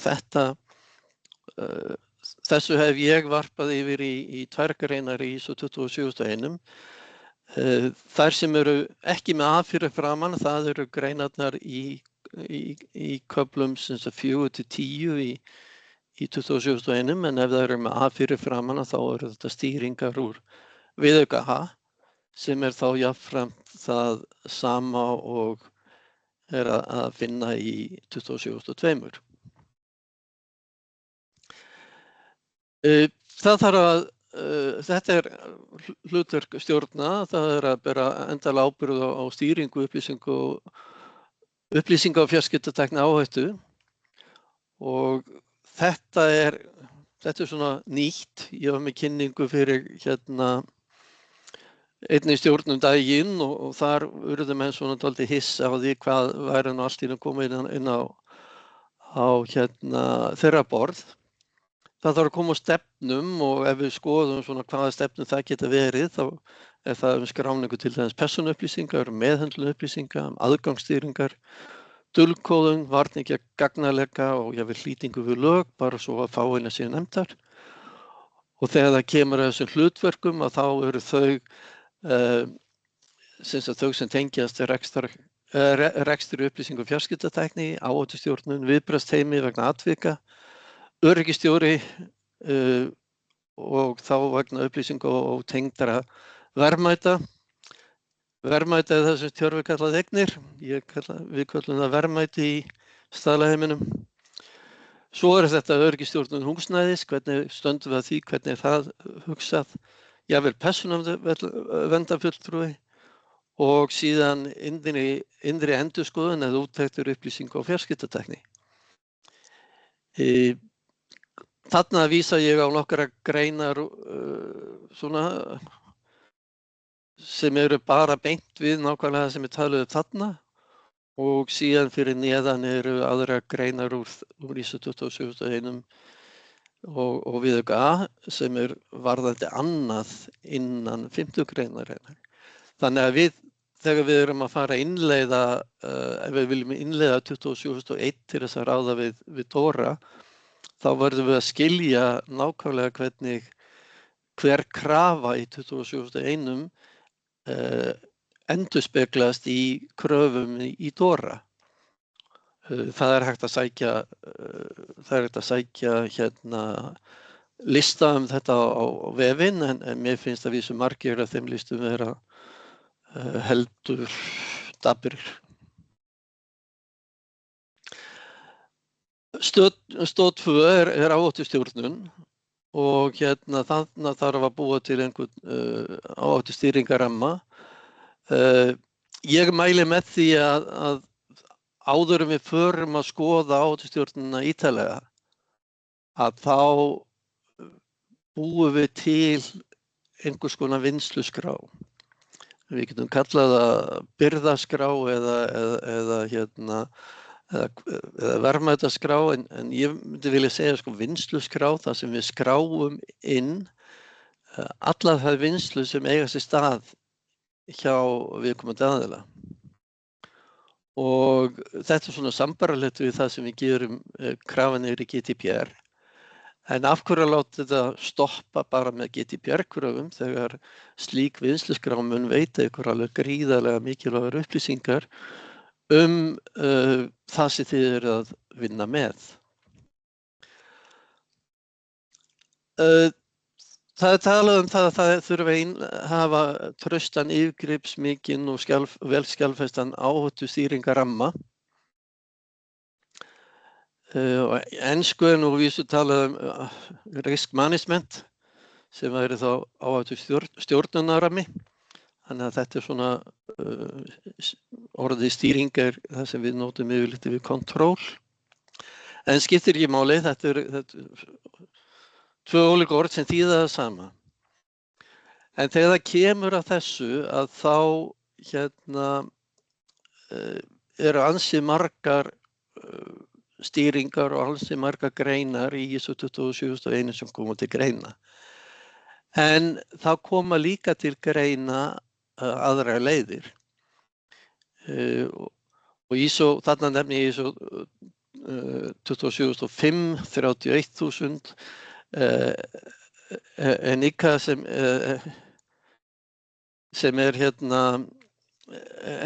þessu hef ég varpað yfir í 2 greinar í ISO 27001. Þær sem eru ekki með A fyrir framan, það eru greinarnar í köflum 4-10 í 27001, en ef það eru með A fyrir framan þá eru þetta stýringar úr viðauka H, sem þá jafnframt það sama og að finna í 27002. Þetta hlutverk stjórna, það að bera endanlega ábyrgð á stýringu upplýsinga og fjarskiptatækni áhættu og þetta svona nýtt. Ég var með kynningu fyrir einnig stjórnum daginn og þar urðu menn svona dálítið hissa á því hvað væri nú allt í einu komið inn á þeirra borð. Það þarf að koma á stefnum og ef við skoðum svona hvaða stefnum það geta verið, þá það skráningu til dæmis persónuupplýsingar, meðhöndlun upplýsinga, aðgangsstýringar, dulkóðun, varning gegn gagnaleka og jafnvel hlýtingu við lög, bara svo að fáeina séu nefndar. Og þegar það kemur að þessum hlutverkum að þá eru þau sem tengjast rekstri upplýsingu og fjarskiptatækni, áhættustjórnun, viðbragðsteymi vegna atvika, öryggistjóri og þá vegna upplýsingu og tengdra verðmæta. Verðmæti þessum tjörfi kallað eignir. Við köllum það verðmæti í staðlaheiminum. Svo þetta öryggistjórnun húsnæðis, hvernig stöndum við að því, hvernig það hugsað. Jafnvel persónuverndarfulltrúi og síðan innri endurskoðun eða úttektir upplýsingu og fjarskiptatækni. Þarna vísa ég á nokkra greinar sem eru bara beint við nákvæmlega það sem talið þarna og síðan fyrir neðan eru aðra greinar úr ISO 27001 og viðauka A sem varðandi annað innan 50 greinarinnar. Þannig að þegar við erum að fara að innleiða, ef við viljum innleiða 27001 til þess að ráða við DORA, þá verðum við að skilja nákvæmlega hver krafa í 27001 endurspeglast í kröfum í DORA. Það hægt að sækja lista þetta á vefinn, en mér finnst að vísu margir af þeim listum vera heldur daprir. Stoð 2 áhættustjórnun og þarna þarf að búa til einhvern áhættustýringaramma Ég mæli með því að áður en við förum að skoða áhættustjórnunina ítarlega, að þá búum við til einhvers konar vinnsluskrá. Við getum kallað það birgðaskrá eða verðmætaskrá, en ég myndi vilja segja vinnsluskrá, þar sem við skráum inn allar þær vinnslu sem eiga sér stað hjá viðkomandi aðila. Og þetta svona sambaralegt við það sem við gerum krafanir í GDPR. En af hverju að láta þetta stoppa bara með GDPR-kröfum þegar slík vinnsluskrá mun veita ykkur alveg gríðarlega mikilvægar upplýsingar það sem þið eru að vinna með. Það er talað það að það þurfi að hafa traustan, yfirgripsmikinn og vel skjalfestan áhættustýringaramma. Ensku nú vísu talað risk management, sem væri þá áhættustjórnunarrammi. Þannig að þetta svona orðið stýring það sem við notum yfirleitt við control. En skiptir ekki máli, þetta er tvö ólík orð sem þýða það sama. En þegar það kemur að þessu að þá eru ansi margar stýringar og ansi margar greinar í ISO 27001 sem koma til greina. En þá koma líka til greina aðra leiðir. Og ISO, þarna nefni ég ISO 27005, 31.000, ENISA sem er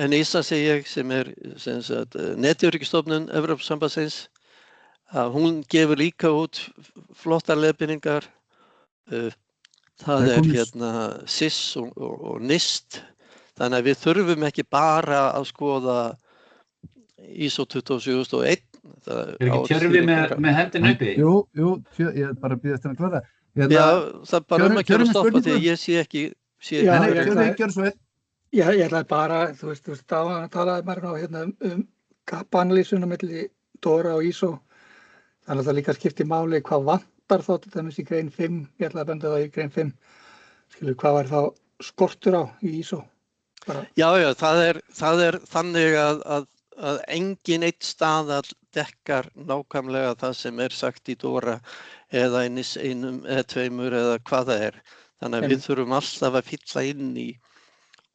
ENISA segi ég, sem er Netöryggisstofnun Evrópusambandsins. Hún gefur líka út flottar leiðbeiningar. Það er SIS og NIST. Þannig að við þurfum ekki bara að skoða ISO 27001. Ekki Tjörfi með hendin uppi? Jú, ég bara býðast að klára. Já, það er bara að gera stoppa því að ég sé ekki. Ég ætlaði bara, þú veist, talaði maður gap-analýsuna milli DORA og ISO. Þannig að það líka skiptir máli hvað vantar þá til dæmis í grein 5. Ég ætlaði að benda það í grein 5. Skilur, hvað var þá skortur á í ISO? Já, það er þannig að engin einn staðall dekkar nákvæmlega það sem er sagt í DORA eða í NIS 1 eða 2 eða hvað það er. Þannig að við þurfum alltaf að fylla inn í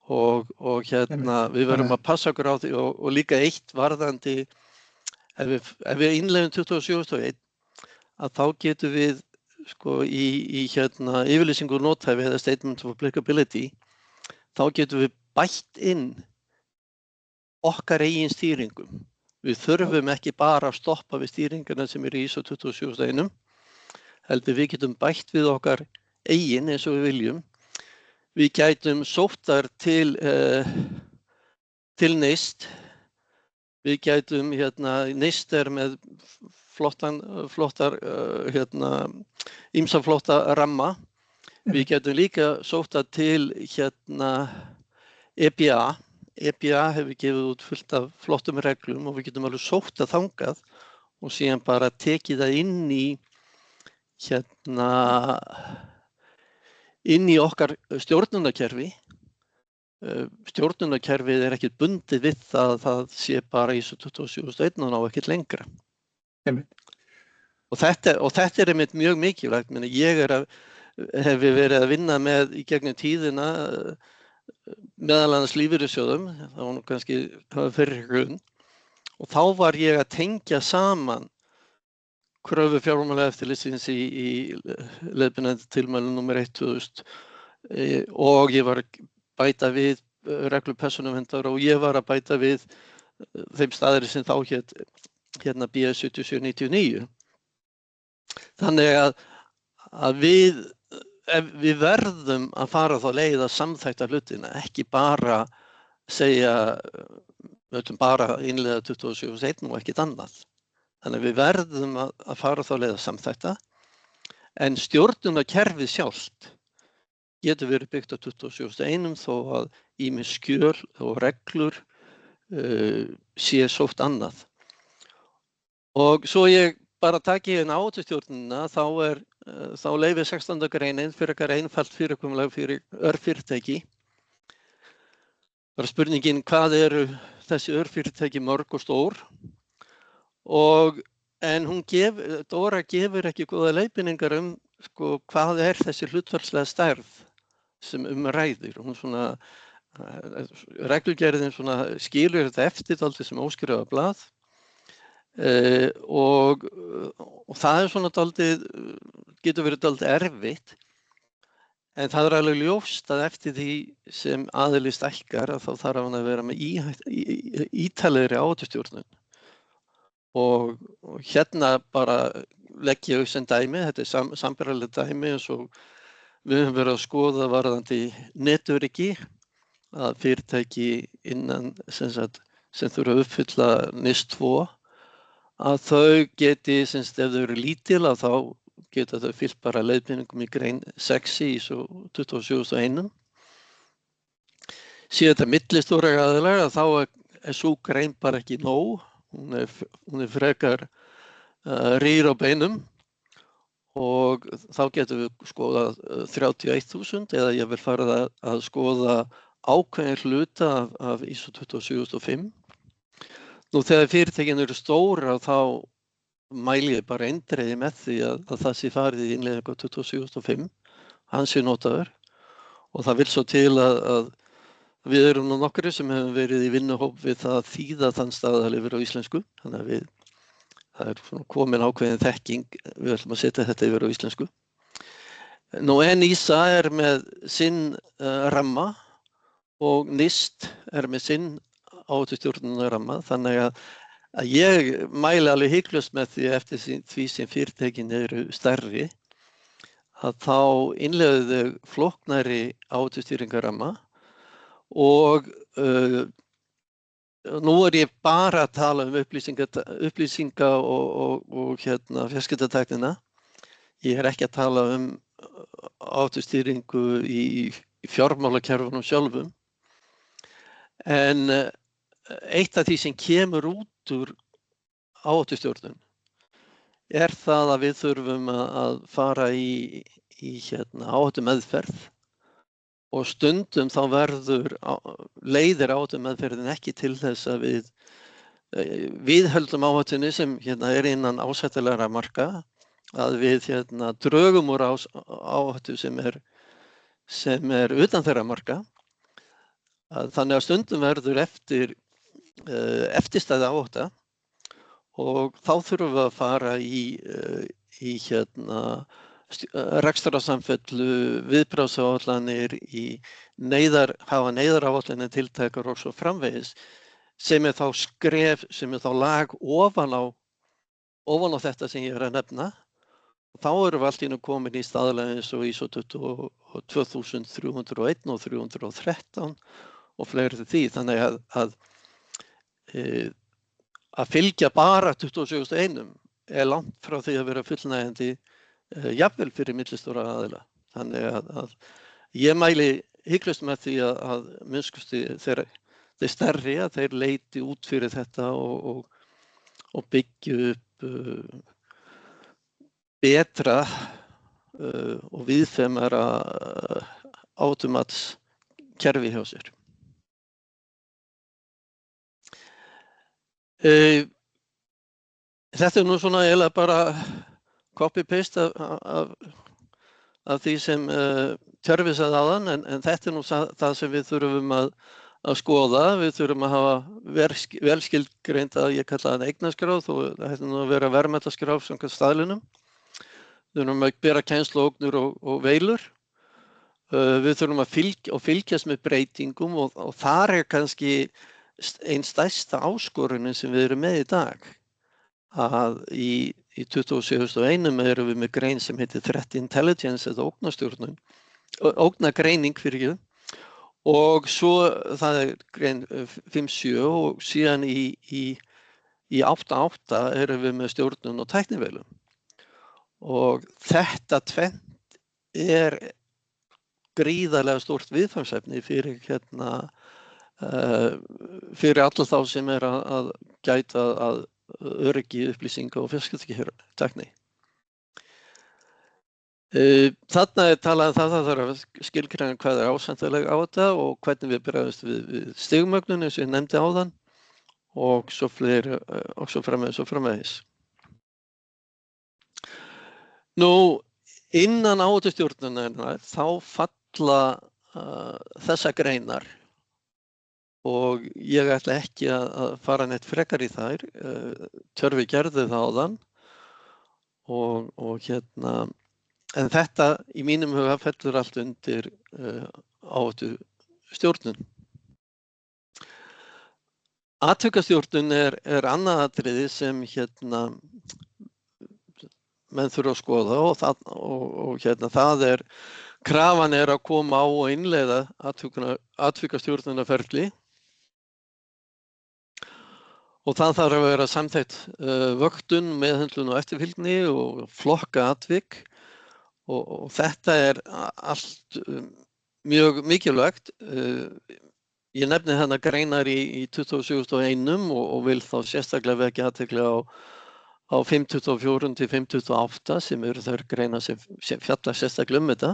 og við verðum að passa okkur á því og líka eitt varðandi ef við innleiðum 27001 að þá getum við í yfirlýsingu nothæfi eða statement of applicability þá getum við bætt inn okkar eigin stýringum. Við þurfum ekki bara að stoppa við stýringarna sem eru í ISO 27001 heldur við getum bætt við okkar eigin eins og við viljum. Við gætum sóttar til NIST. Við gætum, NIST er með ýmsa flotta ramma. Við gætum líka sóttar til EBA. EBA hefur gefið út fullt af flottum reglum og við getum alveg sóttað þangað og síðan bara tekið það inn í okkar stjórnunarkerfi. Stjórnunarkerfið er ekkert bundið við það að það sé bara ISO 27001 og ná ekkert lengra. Og þetta er einmitt mjög mikilvægt. Ég hef verið að vinna með í gegnum tíðina meðal annars lífeyrissjóðum, það var nú kannski fyrir grunn, og þá var ég að tengja saman kröfu fjármálaeftirlitsins í leiðbeinandi tilmælum nr. 1/2000 og ég var að bæta við reglur persónuverndar og ég var að bæta við þeim staðir sem þá hét BS 7799. Þannig að við verðum að fara þá leið að samþætta hlutina, ekki bara segja, við ætlum bara að innleiða 27001 og ekkert annað. Þannig að við verðum að fara þá leið að samþætta, en stjórnunarkerfið sjálft getur verið byggt á 27.1 þó að ýmis skjöl og reglur sé sótt annað. Og svo ég bara taki inn áhættustjórnina, þá leyfir 16. greinin frekar einfalt fyrirkomulag fyrir örfyrirtæki. Bara spurningin hvað eru þessi örfyrirtæki mörg og stór, en Dóra gefur ekki góða leiðbeiningar sko, hvað þessi hlutfallslega stærð sem ræðir. Hún svona, reglugerðin svona skilur þetta eftir dálítið sem óskrifað blað. Og það svona dálítið, getur verið dálítið erfitt, en það alveg ljóst að eftir því sem aðili stækkar þá þarf hann að vera með ítarlegri áhættustjórnun. Og hérna bara legg ég sem dæmi, þetta sambærilegt dæmi eins og við höfum verið að skoða varðandi netöryggi, að fyrirtæki innan sem þurfa að uppfylla NIS2, að þau geti, ef þau eru lítil, að þá geta þau fylgt bara leiðbeiningum í grein 6 í ISO 27001. Síðan þetta millistóra aðilar, að þá sú grein bara ekki nóg, hún frekar rýr á beinum, og þá getum við skoðað 31.000 eða ég vil fara að skoða ákveðin hluta af ISO 27005. Nú þegar fyrirtækin eru stóra þá mæli ég bara eindregið með því að það sé farið í innleiðingu 27005, hann sé notaður, og það vill svo til að við erum nú nokkrir sem hefum verið í vinnuhóp við það að þýða þann staðal yfir á íslensku, þannig að það er komin ákveðin þekking, við ætlum að setja þetta yfir á íslensku. Nú NISA er með sinn ramma og NIST er með sinn áhættustjórnunarramma, þannig að ég mæli alveg hiklaust með því eftir því sem fyrirtækin eru stærri, að þá innleiða þau flóknari áhættustýringarramma, og nú er ég bara að tala upplýsinga og fjarskiptatæknina. Ég er ekki að tala áhættustýringu í fjármálakerfunum sjálfum. En eitt af því sem kemur út úr áhættustjórnun er það að við þurfum að fara í áhættumeðferð, og stundum þá leiðir áhættumeðferðin ekki til þess að við höldum áhættunni sem er innan ásættanlegra marka, að við drögum úr áhættu sem er utan þeirra marka. Þannig að stundum verður eftirstæða áhætta, og þá þurfum við að fara í rekstrarsamfellu, viðbragðsáætlanir, hafa neyðaráætlanir tiltækar og svo framvegis, sem þá skref, sem þá lag ofan á þetta sem ég er að nefna. Þá erum við allt í einu komin í staðla eins og ISO 2301 og 313 og fleiri því, þannig að fylgja bara 27.1 er langt frá því að vera fullnægjandi jafnvel fyrir millistóra aðila. Þannig að ég mæli hiklaust með því að minnstukosti þeir stærri, að þeir leiti út fyrir þetta og byggju upp betra og viðfemara áhættumatskerfi hjá sér. Þetta nú svona eiginlega bara copy-paste af því sem Tjörfi sagði áðan, en þetta nú það sem við þurfum að skoða. Við þurfum að hafa vel skilgreint að ég kalla það eignaskrá, þó það hætti nú að vera verðmætaskrá samkvæmt staðlinum. Við þurfum að bera kennsluógnir og veilur. Við þurfum að fylgjast með breytingum, og þar kannski einn stærsta áskorunin sem við erum með í dag, að í 27.1 erum við með grein sem heitir Threat Intelligence eða ógnagreining fyrir ekki, og svo það er grein 5.7, og síðan í 8.8 erum við með stjórnun og tækniveilum. Og þetta tvennt er gríðarlega stórt viðfangsefni fyrir fyrir alla þá sem að gæta að öryggi upplýsinga og fjarskiptatækni. Þarna talað það þarf að skilgreina hvað ásættanleg á þetta og hvernig við bregðumst við stigmögnun eins og ég nefndi áðan og svo framvegis. Nú, innan áhættustjórnunarinnar þá falla þessar greinar og ég ætla ekki að fara neitt frekar í þær. Tjörfi gerði það áðan og en þetta í mínum huga fellur allt undir áhættustjórnun. Atvikastjórnun er annað atriði sem menn þurfa að skoða og það krafan er að koma á og innleiða atvikastjórnunarferli og það þarf að vera samþætt vöktun, meðhöndlun og eftirfylgni og flokka atvik og þetta er allt mjög mikilvægt. Ég nefni þarna greinar í 27.1 og vil þá sérstaklega vekja athygli á 524 til 528 sem eru þær greinar sem fjalla sérstaklega þetta.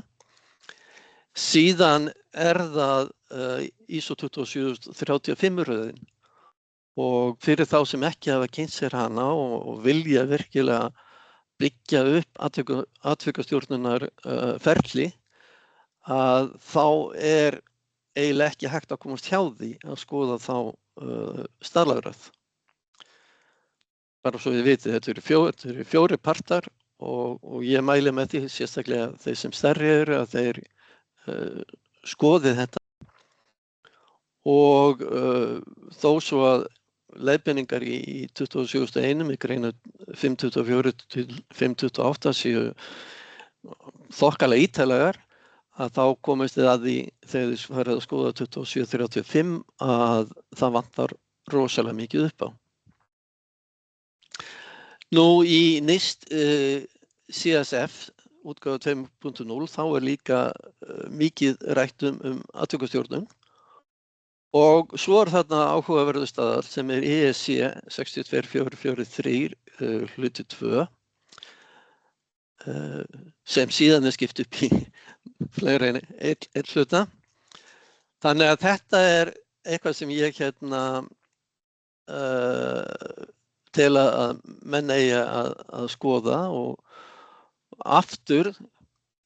Síðan það ISO 27035-röðin og fyrir þá sem ekki hafa kynnt sér hana og vilja virkilega byggja upp atvikastjórnunar ferli að þá eiginlega ekki hægt að komast hjá því að skoða þá staðlagröð. Bara svo við vitið, þetta eru fjórir partar og ég mæli með því sérstaklega þeir sem stærri eru að þeir skoði þetta og þó svo að leiðbeiningar í 27.1 í greinu 524 til 528 séu þokkalega ítarlegar að þá komist þið að því þegar þið farið að skoða 27.35 að það vantar rosalega mikið upp á. Nú í NIST CSF útgáfa 2.0 þá líka mikið rætt atvikastjórnun og svo þarna áhugaverður staðar sem ESC 62443 hluti 2 sem síðan skipt upp í fleiri en einn hluta. Þannig að þetta eitthvað sem ég tel að menn eigi að skoða og aftur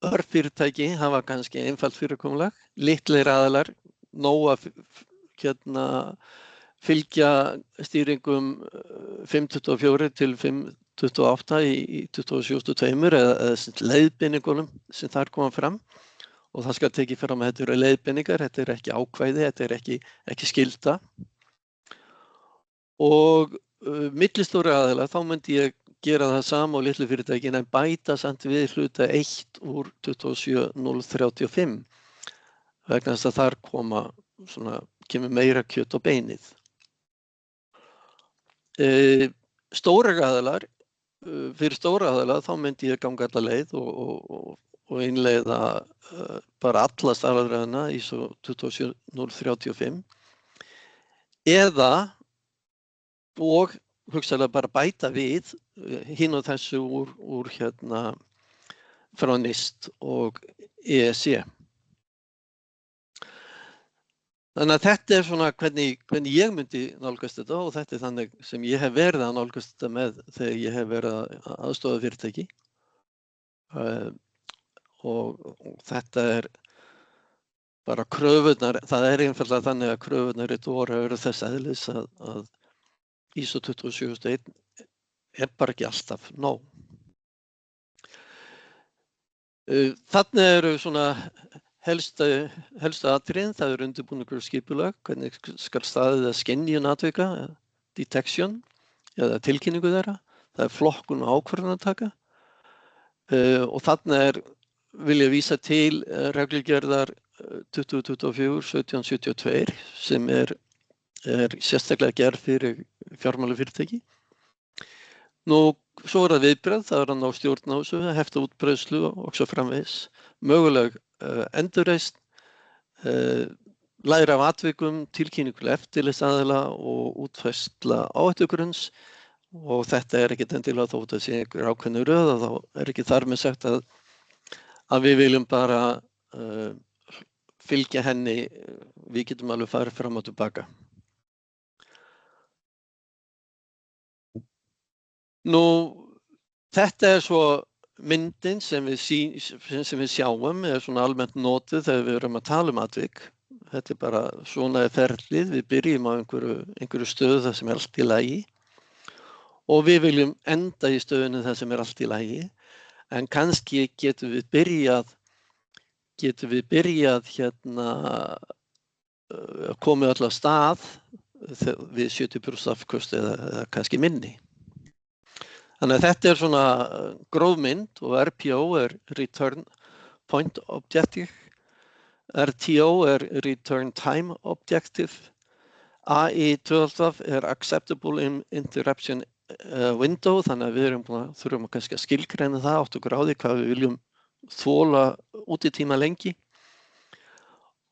örfyrirtæki hafa kannski einfalt fyrirkomulag, litlir aðilar nóg að fylgja stýringum 524 til 528 í 27.2 eða leiðbeiningunum sem þar koma fram og það skal tekið fram að þetta eru leiðbeiningar, þetta er ekki ákvæði, þetta er ekki skylda og millistóri aðila þá myndi ég gera það sama á litlu fyrirtækin en bæta samt við hluta 1 úr 27.035 vegna þess að þar kemur meira kjöt á beinið. Fyrir stóra aðila þá myndi ég ganga alla leið og innleiða bara alla staðlagröðina ISO 27035 og hugsanlega bara bæta við hinn og þessu úr frá NIST og ESC. Þannig að þetta svona hvernig ég myndi nálgast þetta og þetta þannig sem ég hef verið að nálgast þetta með þegar ég hef verið að aðstoða fyrirtæki. Og þetta bara kröfurnar, það einfaldlega þannig að kröfurnar í DORA eru þess eðlis að ISO 27001 bara ekki alltaf nóg. Þannig eru svona helstu atriðin, það eru undirbúningur skipulag, hvernig skal staðið að skynjun atvika, detection eða tilkynningu þeirra, það flokkun og ákvörðunartaka og þannig vil ég vísa til reglugerðar 2024/1772 sem sérstaklega gerð fyrir fjármálafyrirtæki. Nú svo það viðbrögð, það að ná stjórn á þessu, hefta útbreiðslu og svo framvegis, möguleg endurreisn, læra af atvikum, tilkynningu til eftirlitsaðila og útfærsla áhættugrunns og þetta ekkert endilega þótt að sé einhver ákveðnu röð og þá ekki þar með sagt að við viljum bara fylgja henni, við getum alveg farið fram og tilbaka. Nú, þetta svo myndin sem við sjáum, svona almennt notuð þegar við erum að tala atvik. Þetta bara svona ferlið, við byrjum á einhverju stöðu þar sem allt í lagi og við viljum enda í stöðunni þar sem allt í lagi, en kannski getum við byrjað komið öll af stað við 70% afköst eða kannski minni. Þannig að þetta svona grófmynd og RPO Return Point Objective, RTO Return Time Objective, AI12 Acceptable Interruption Window, þannig að við þurfum kannski að skilgreina það, átta okkur á því hvað við viljum þola útitíma lengi.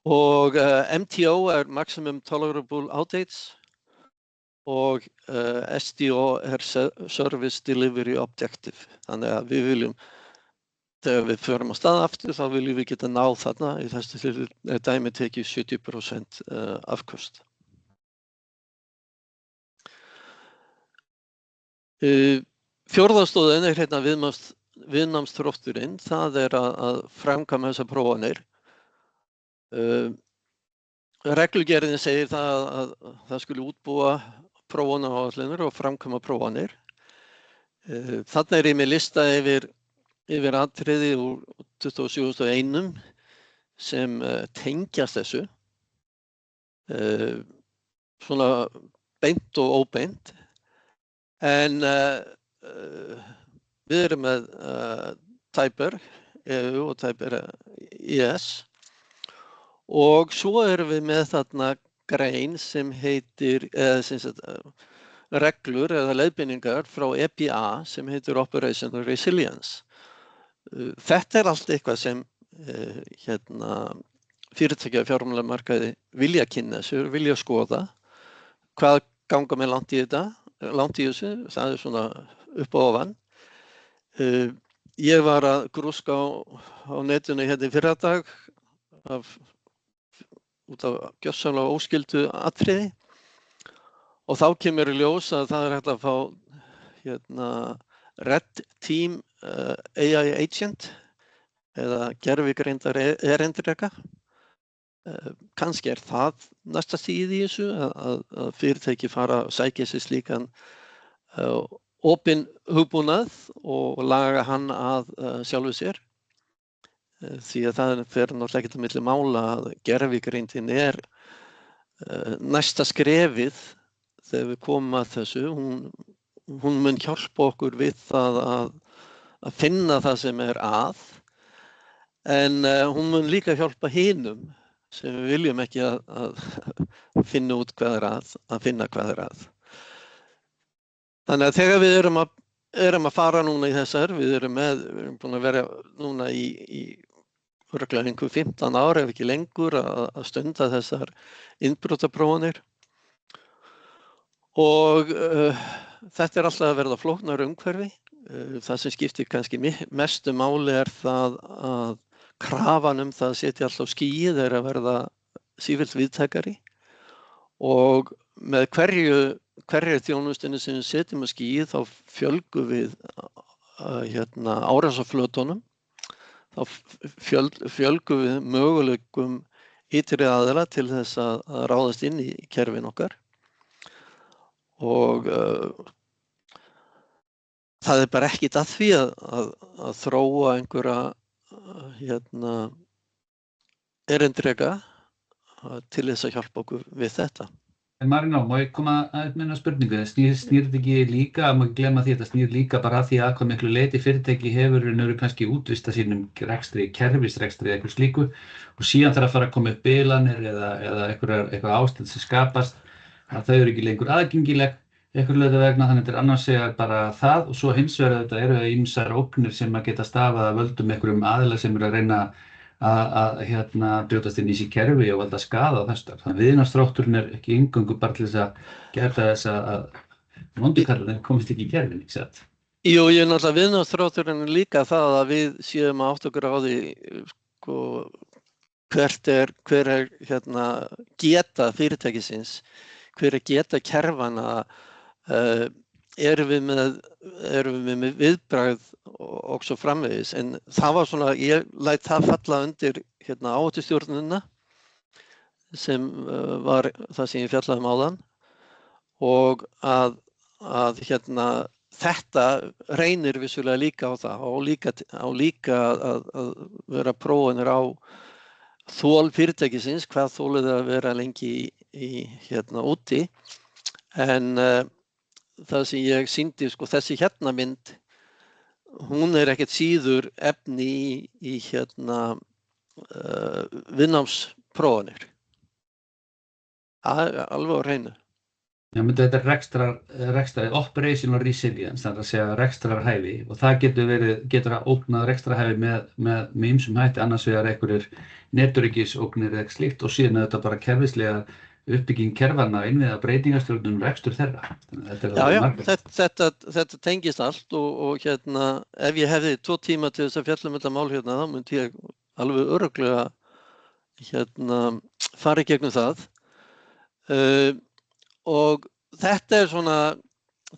Og MTO Maximum Tolerable Outdates og SDO Service Delivery Objective. Þannig að við viljum, þegar við förum á stað aftur, þá viljum við geta náð þarna, í þessu dæmi tekið 70% afköst. Fjórða stoðin viðnámsþrótturinn, það að framkvæma þessar prófanir. Reglugerðin segir það að það skuli útbúa prófunaráætlanir og framkvæma prófanir. Þarna ég með lista yfir atriði úr 27.1 sem tengjast þessu. Svona beint og óbeint. En við erum með Typer EU og Typer ES og svo erum við með þarna grein sem heitir, reglur eða leiðbeiningar frá EPA sem heitir Operational Resilience. Þetta allt eitthvað sem fyrirtæki á fjármálamarkaði vilja kynna sér, vilja skoða. Hvað ganga með langt í þessu, það svona upp og ofan. Ég var að grúska á netinu í fyrradag út af gjörsamlega óskyldu atriði og þá kemur í ljós að það hægt að fá Red Team AI Agent eða gervigreindar erindreka. Kannski það næsta stíð í þessu að fyrirtæki fara að sækja sér slíkan opinn hugbúnað og laga hann að sjálfu sér. Því að það fer náttúrulega ekkert á milli mála að gervigreindin næsta skrefið þegar við komum að þessu. Hún mun hjálpa okkur við það að finna það sem að, en hún mun líka hjálpa hinum sem við viljum ekki að finna út hvað að finna hvað að. Þannig að þegar við erum að fara núna í þessar, við erum búin að vera núna í örugglega einhver 15 ár ef ekki lengur að stunda þessar innbrotaprófanir og þetta alltaf að verða flóknara umhverfi. Það sem skiptir kannski mestu máli það að krafan það að setja alltaf skýið að verða sífellt víðtækari og með hverju þjónustunni sem við setjum á skýið þá fjölgum við árásarflötunum, þá fjölgum við möguleikum ytri aðila til þess að ráðast inn í kerfin okkar og það bara ekkert að því að þróa einhverja erindreka til þess að hjálpa okkur við þetta. En Marino, má ég koma að með spurningu? Snýr þetta ekki líka, má ekki glemma því að þetta snýr líka bara að því að hvað miklu leyti fyrirtæki hefur kannski útvista sínum rekstri, kerfisrekstri eða eitthvað slíku og síðan þarf að fara að koma upp bilanir eða eitthvað ástand sem skapast að þau eru ekki lengur aðgengileg einhverju leyti vegna, þannig þetta annars vegar bara það og svo hins vegar þetta eru ýmsar ógnir sem að geta stafað af völdum einhverjum aðila sem eru að reyna að brjótast inn í þessi kerfi og valda skaða á þess. Þannig að viðnámsþrótturinn ekki eingöngu bara til þess að geta þess að vondukarlarnir komist ekki í kerfin, ekki satt? Jú, ég náttúrulega viðnámsþrótturinn líka það að við séum að átta okkur á því sko, hver er geta fyrirtækisins, hver er geta kerfana, erum við með viðbragð og svo framvegis. En það var svona, ég læt það falla undir áhættustjórnunina sem var það sem ég fjallaði áðan og að þetta reynir vissulega líka á það og líka að vera prófanir á þol fyrirtækisins, hvað þólið að vera lengi úti. En það sem ég sýndi, sko, þessi mynd, hún er ekkert síður efni í viðnámsprófanir. Alveg á hreinu. Já, menn þetta rekstrar operational resilience, þannig að segja rekstrarhæfi og það getur að ógnað rekstrarhæfi með ýmsum hætti, annars vegar einhverjir netöryggisógnir eða slíkt og síðan þetta bara kerfislega uppbygging kerfanna, innviða breytingastjórnun rekstur þeirra. Þetta tengist allt og ef ég hefði 2 tíma til þess að fjalla um þetta mál þá myndi ég alveg örugglega fara í gegnum það. Og þetta er svona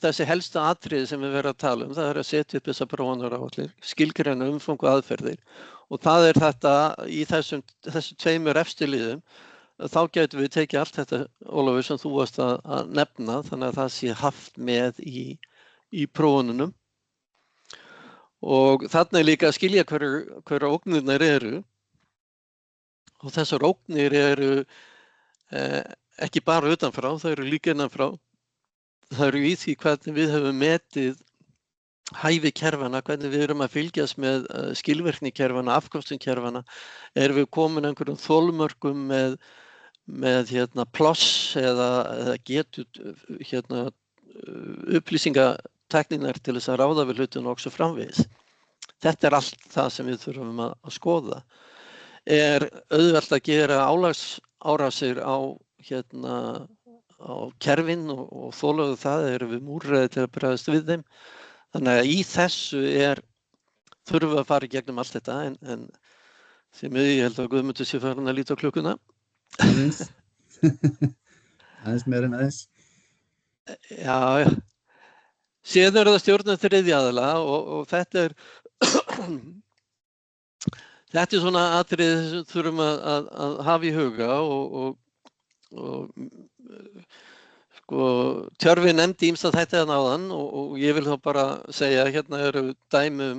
þessi helsta atriði sem við verðum að tala um, það er að setja upp þessa prófunaráætlanir, skilgreina umfang og aðferðir og það er þetta í þessum 2 efstu liðum. Þá getum við tekið allt þetta, Ólafur, sem þú varst að nefna, þannig að það sé haft með í prófununum. Og þarna er líka að skilja hverja ógnirnar eru. Og þessar ógnir eru ekki bara utanfrá, það eru líka innanfrá. Það eru í því hvernig við höfum metið hæfi kerfana, hvernig við erum að fylgjast með skilvirkni kerfana, afkostun kerfana. Erum við komin einhverjum þolmörkum með pláss eða getu upplýsingateknínar til þess að ráða við hlutuna og svo framvegis. Þetta er allt það sem við þurfum að skoða. Er auðvelt að gera álagsárásir á kerfin og þolögu það, erum við múrræði til að bregðast við þeim. Þannig að í þessu þurfum við að fara í gegnum allt þetta en því miður ég held að Guðmundur sé farin að líta á klukkuna. Aðeins meira en aðeins. Já. Síðan það stjórnum þriðja aðila og þetta er svona atriði sem þurfum að hafa í huga og sko, Tjörfi nefndi ýmsa þætti þarna áðan og ég vil þá bara segja eru dæmi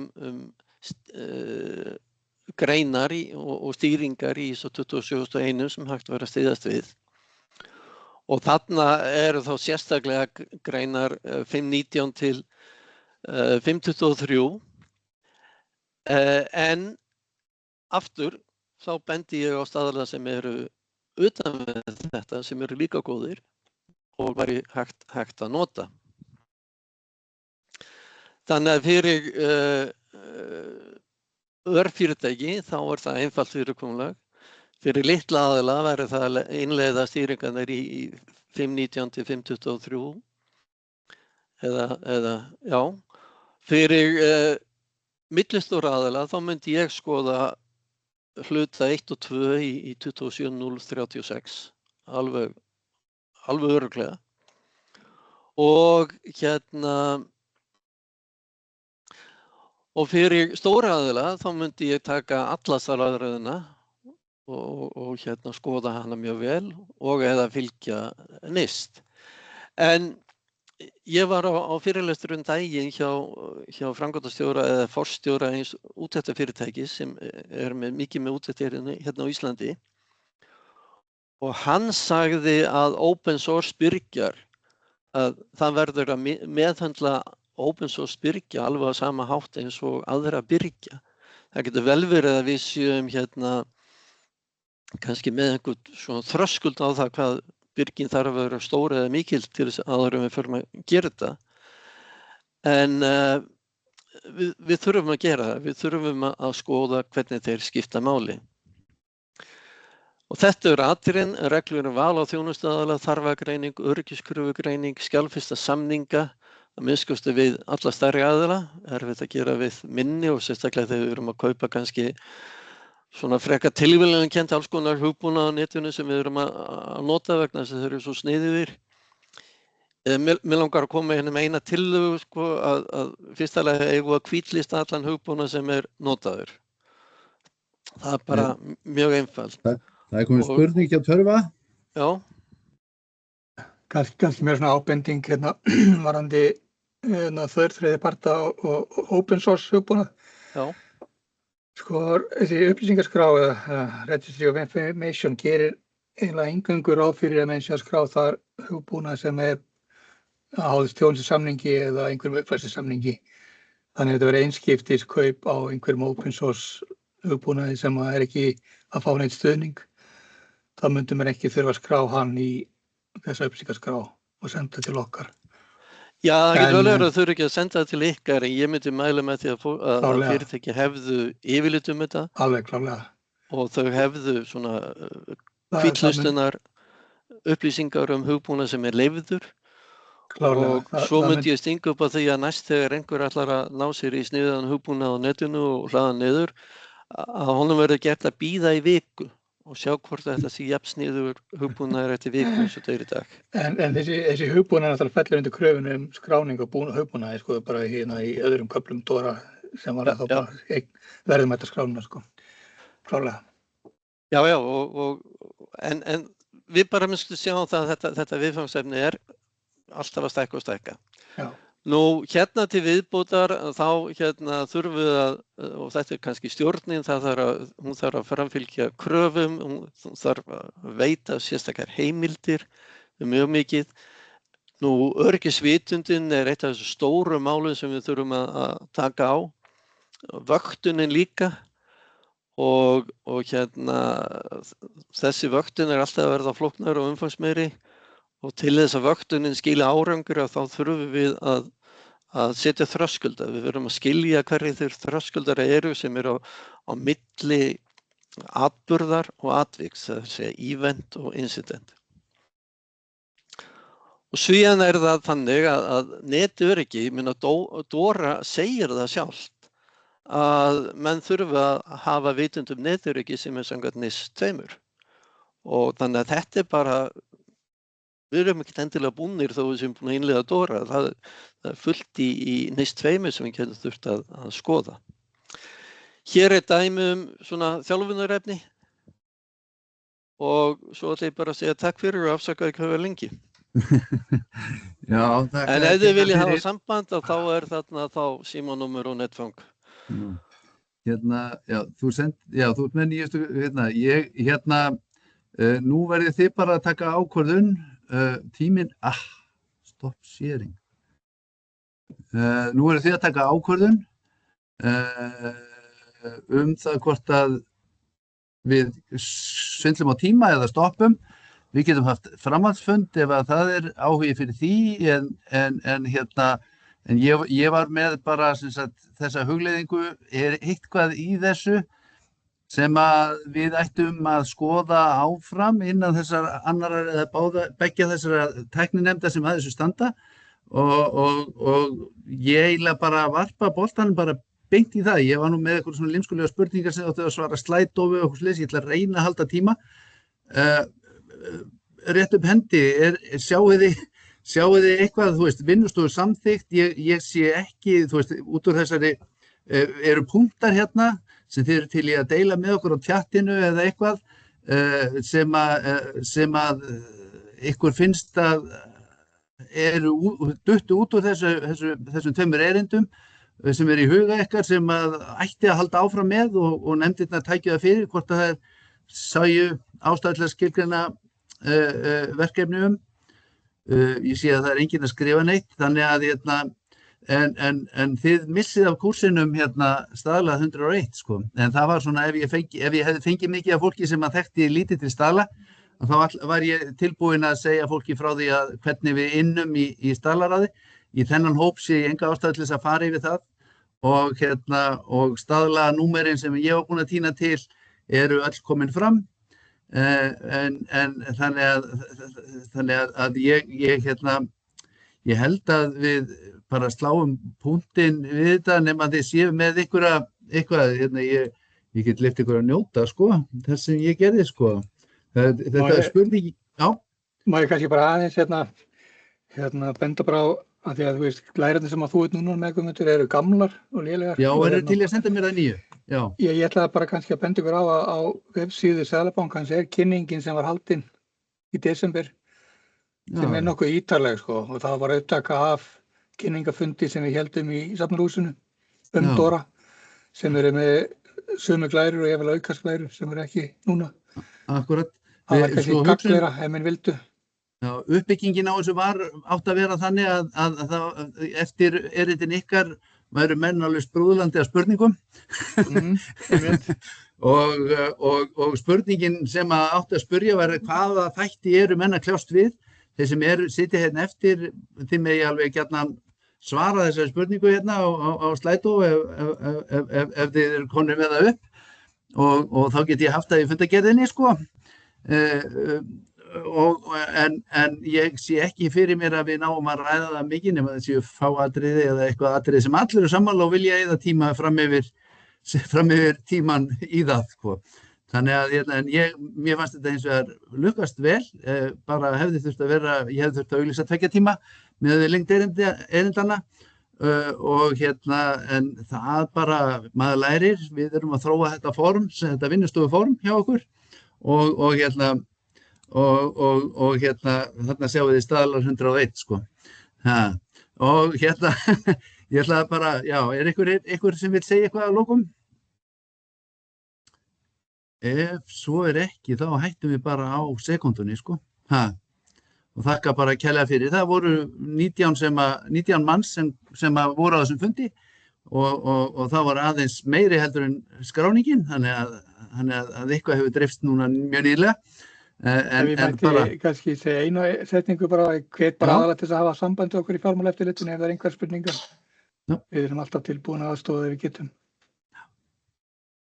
greinar og stýringar í ISO 27001 sem hægt var að styðjast við. Og þarna eru þá sérstaklega greinar 519 til 523. En aftur þá bendi ég á staðala sem eru utan við þetta, sem eru líka góðir og væri hægt að nota. Þannig að fyrir örfyrirtæki þá er það einfalt fyrirkomulag. Fyrir litla aðila væri það að innleiða stýringarnar í 519 til 523 eða já. Fyrir millistóra aðila þá myndi ég skoða hluta 1 og 2 í 27036 alveg örugglega. Og og fyrir stóra aðila þá myndi ég taka alla staðlaðröðina og skoða hana mjög vel og eða fylgja NIST. En ég var á fyrirlesturinn daginn hjá framkvæmdastjóra eða forstjóra eins úttektarfyrirtækis sem mikið með úttektir hérna á Íslandi og hann sagði að open source byrgjar að það verður að meðhöndla open source byrgja alveg á sama hátt eins og aðra byrgja. Það getur vel verið að við séum kannski með einhvern svona þröskuld á það hvað byrgin þarf að vera stór eða mikil til þess áður en við förum að gera þetta. En við þurfum að gera það, við þurfum að skoða hvernig þeir skipta máli. Og þetta atriðin, reglur val á þjónustuaðila, þarfagreining, öryggiskröfugreining, skjalfesta samninga, að minnsta við alla stærri aðila, erfitt að gera við minni og sérstaklega þegar við erum að kaupa kannski svona frekar tilviljunarkennt alls konar hugbúnað á netinu sem við erum að nota vegna þess að þeir eru svo sniðugir. Mér langar að koma hérna með eina tillögu sko, að fyrsta lagi eigum við að hvítlista allan hugbúnað sem notaður. Það bara mjög einfalt. Það komið spurning hjá Törfa. Já. Kannski mér svona ábending hérna varandi þriðja parta og open source hugbúnað. Já. Sko, þessi upplýsingaskrá eða Registry of Information gerir eiginlega eingöngu ráð fyrir að menn sé að skrá þar hugbúnað sem háðist þjónustusamningi eða einhverjum uppfærslusamningi. Þannig að þetta verður einskiptiskaup á einhverjum open source hugbúnaði sem ekki að fá neitt stuðning. Það myndi mér ekki þurfa að skrá hann í þessa upplýsingaskrá og senda til okkar. Já, það getur vel verið að þurfa ekki að senda það til ykkar, en ég myndi mæla með því að fyrirtæki hefðu yfirlit þetta. Alveg klárlega. Og þau hefðu svona hvítlistunar upplýsingar hugbúnað sem leyfður. Klárlega. Og svo myndi ég stinga upp á því að næst þegar einhver ætlar að ná sér í sniðugan hugbúnað á netinu og hlaða niður, að honum verður gert að bíða í viku og sjá hvort þetta sé jafn sniðugur hugbúnaður eftir viku eins og þetta í dag. En þessi hugbúnaður náttúrulega fellur undir kröfun skráning og hugbúnaði sko, bara hérna í öðrum köflum DORA sem var þá bara verðmæta skrána sko. Klárlega. Já, en við bara myndum sjá það að þetta viðfangsefni alltaf að stækka og stækka. Já. Nú, hérna til viðbótar, þá þurfum við og þetta kannski stjórnin, hún þarf að framfylgja kröfum, hún þarf að veita sérstakar heimildir, mjög mikið. Nú, öryggisvitundin eitt af þessu stóru málum sem við þurfum að taka á, vöktunin líka, og þessi vöktun alltaf að verða flóknari og umfangsmeiri. Og til þess að vöktunin skili árangur þá þurfum við að setja þröskulda. Við verðum að skilja hverjir þeir þröskuldar eru sem á milli atburðar og atviks, það segja event og incident. Og síðan það þannig að netöryggi, DORA segir það sjálft, að menn þurfa að hafa vitund netöryggi sem samkvæmt NIS 2. Og þannig að þetta bara við erum ekkert endilega búnir þó við sem búin að innleiða DORA. Það fullt í NIS 2 sem við getum þurft að skoða. Hér dæmi svona þjálfunarefni og svo ætla ég bara að segja takk fyrir og afsaka ekki hafa lengi. Já, takk. En ef þið vilja hafa samband þá þarna símanúmer og netfang. Þú ert með nýjastu, nú verðið þið bara að taka ákvörðun. Tíminn, stopp sharing. Nú þið að taka ákvörðun það hvort að við svindlum á tíma eða stoppum. Við getum haft framhaldsfund ef að það áhugi fyrir því, en ég var með bara þessa hugleiðingu, eitthvað í þessu sem að við ættum að skoða áfram innan þessar annarar eða beggja þessara tækninefnda sem að þessu standa og ég eiginlega bara varpa boltanum bara beint í það. Ég var nú með eitthvað svona limskulega spurningar sem áttu að svara slædófi og eitthvað sliðis, ég ætla að reyna að halda tíma. Rétt upp hendi, sjáið þið eitthvað, þú veist, vinnustofu samþykkt, ég sé ekki, þú veist, út úr þessari, eru punktar hérna sem þið eru til í að deila með okkur á tjattinu eða eitthvað sem að ykkur finnst að eru duttu út úr þessum tveimur erindum sem í huga ykkar sem að ætti að halda áfram með og nefndirnar tækju það fyrir hvort að það sæju ástæðulega skilgreina verkefni ég sé að það enginn að skrifa neitt þannig að en þið missið af kúrsinum staðla 101 sko. En það var svona ef ég hefði fengið mikið af fólki sem að þekkti lítið til staðla þá var ég tilbúinn að segja fólki frá því að hvernig við innum í staðlaraði. Í þennan hóp sé ég enga ástæðu til þess að fara yfir það og staðlaga númerin sem ég var búinn að tína til eru öll komin fram. En þannig að ég held að við bara sláum punktinn við þetta nema þið séu með eitthvað, ég get leyft ykkur að njóta, sko, þess sem ég gerði, sko. Þetta er spurning, já. Má ég kannski bara aðeins benda bara á að því að þú veist, glærarnir sem að þú ert núna með Guðmundur eru gamlar og lélegar. Já, og eru til að senda mér það nýju. Já. Ég ætlaði bara kannski að benda ykkur á að á vefsíðu Seðlabankans kynningin sem var haldin í desember sem nokkuð ítarleg, sko, og það var upptaka af kynningafundi sem við heldum í Safnarhúsinu Dora sem eru með sömu glærur og jafnvel aukast glærur sem eru ekki núna. Akkurat. Það var kannski gagnlegra ef menn vildu. Já, uppbyggingin á þessu átt að vera þannig að það eftir erindin ykkar væru menn alveg sprúðlandi af spurningum. Og spurningin sem átt að spyrja var hvaða þætti eru menn að kljást við. Þeir sem sitja hérna eftir, þeim ég alveg gjarnan svara þessari spurningu hérna á Slido ef þið eru konur með það upp og þá get ég haft það í fundargerðinni, sko. En ég sé ekki fyrir mér að við náum að ræða það mikið nema það séu fá atriði eða eitthvað atriði sem allir eru sammála og vilja eyða tíma fram yfir tíman í það, sko. Þannig að mér fannst þetta eins og það lukkast vel, bara ég hefði þurft að auglýsa 2 tíma með lengd erindana en það bara maður lærir, við erum að þróa þetta form, þetta vinnustofuform hjá okkur og þarna sjáum við staðlar 101, sko. Og ég ætla bara, já, einhver sem vil segja eitthvað að lokum? Ef svo ekki, þá hættum við bara á sekúndunni, sko. Og þakka bara kærlega fyrir. Það voru 19 manns sem voru á þessum fundi og það var aðeins meiri heldur en skráningin, þannig að eitthvað hefur dreifst núna mjög nýlega. En ég mætti kannski segja einu setningu bara, hvet bara aðalega til þess að hafa sambandi okkur í fjármálaeftirlitinu ef það er einhver spurningar. Við erum alltaf tilbúin að aðstoða þegar við getum.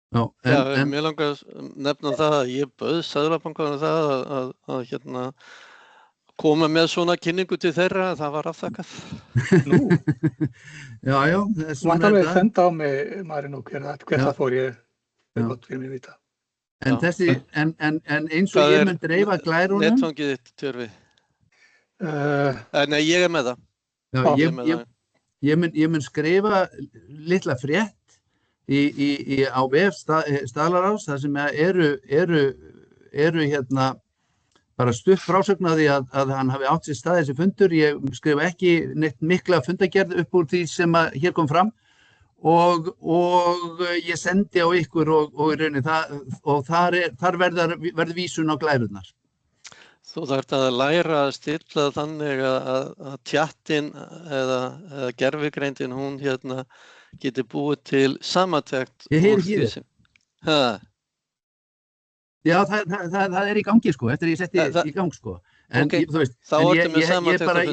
Mér langar að nefna það að ég bauð Seðlabankanum það að koma með svona kynningu til þeirra, það var afþakkað. Nú? Já. Mátt alveg senda á mig, Marino, hver það fór ég gott fyrir mig að vita. En eins og ég mun dreifa glærunum. Netfangið þitt, Tjörfi. Nei, ég er með það. Já, ég mun skrifa litla frétt á vef Staðlaráðs, þar sem eru bara stutt frásögn af því að hann hafi átt sér stað þessi fundur. Ég skrifa ekki neitt mikla fundargerð upp úr því sem hér kom fram og ég sendi á ykkur og í rauninni þar verður vísun á glærurnar. Þú þarft að læra að stilla þannig að tjattin eða gervigreindin hún geti búið til samantekt. Ég heyri ekki þið. Já, það í gangi, sko, eftir ég setti í gang, sko. En okay, þú veist, ég er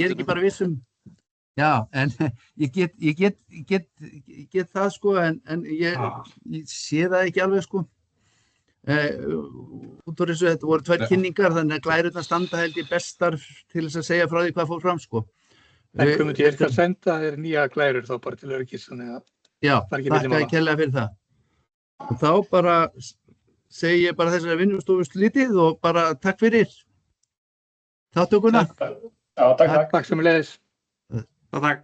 ekki bara viss já, en ég get það, sko, en ég sé það ekki alveg, sko. Út úr þessu, þetta voru 2 kynningar, þannig að glærurnar standa held ég bestar til þess að segja frá því hvað fór fram, sko. En komum ég skal senda þér nýja glærur þá bara til öryggis, þannig að já, þakka ég kærlega fyrir það. Og þá bara segi ég bara þessari vinnustofu slítið og bara takk fyrir þáttökuna. Takk. Já, takk. Takk sem leiðis. Takk.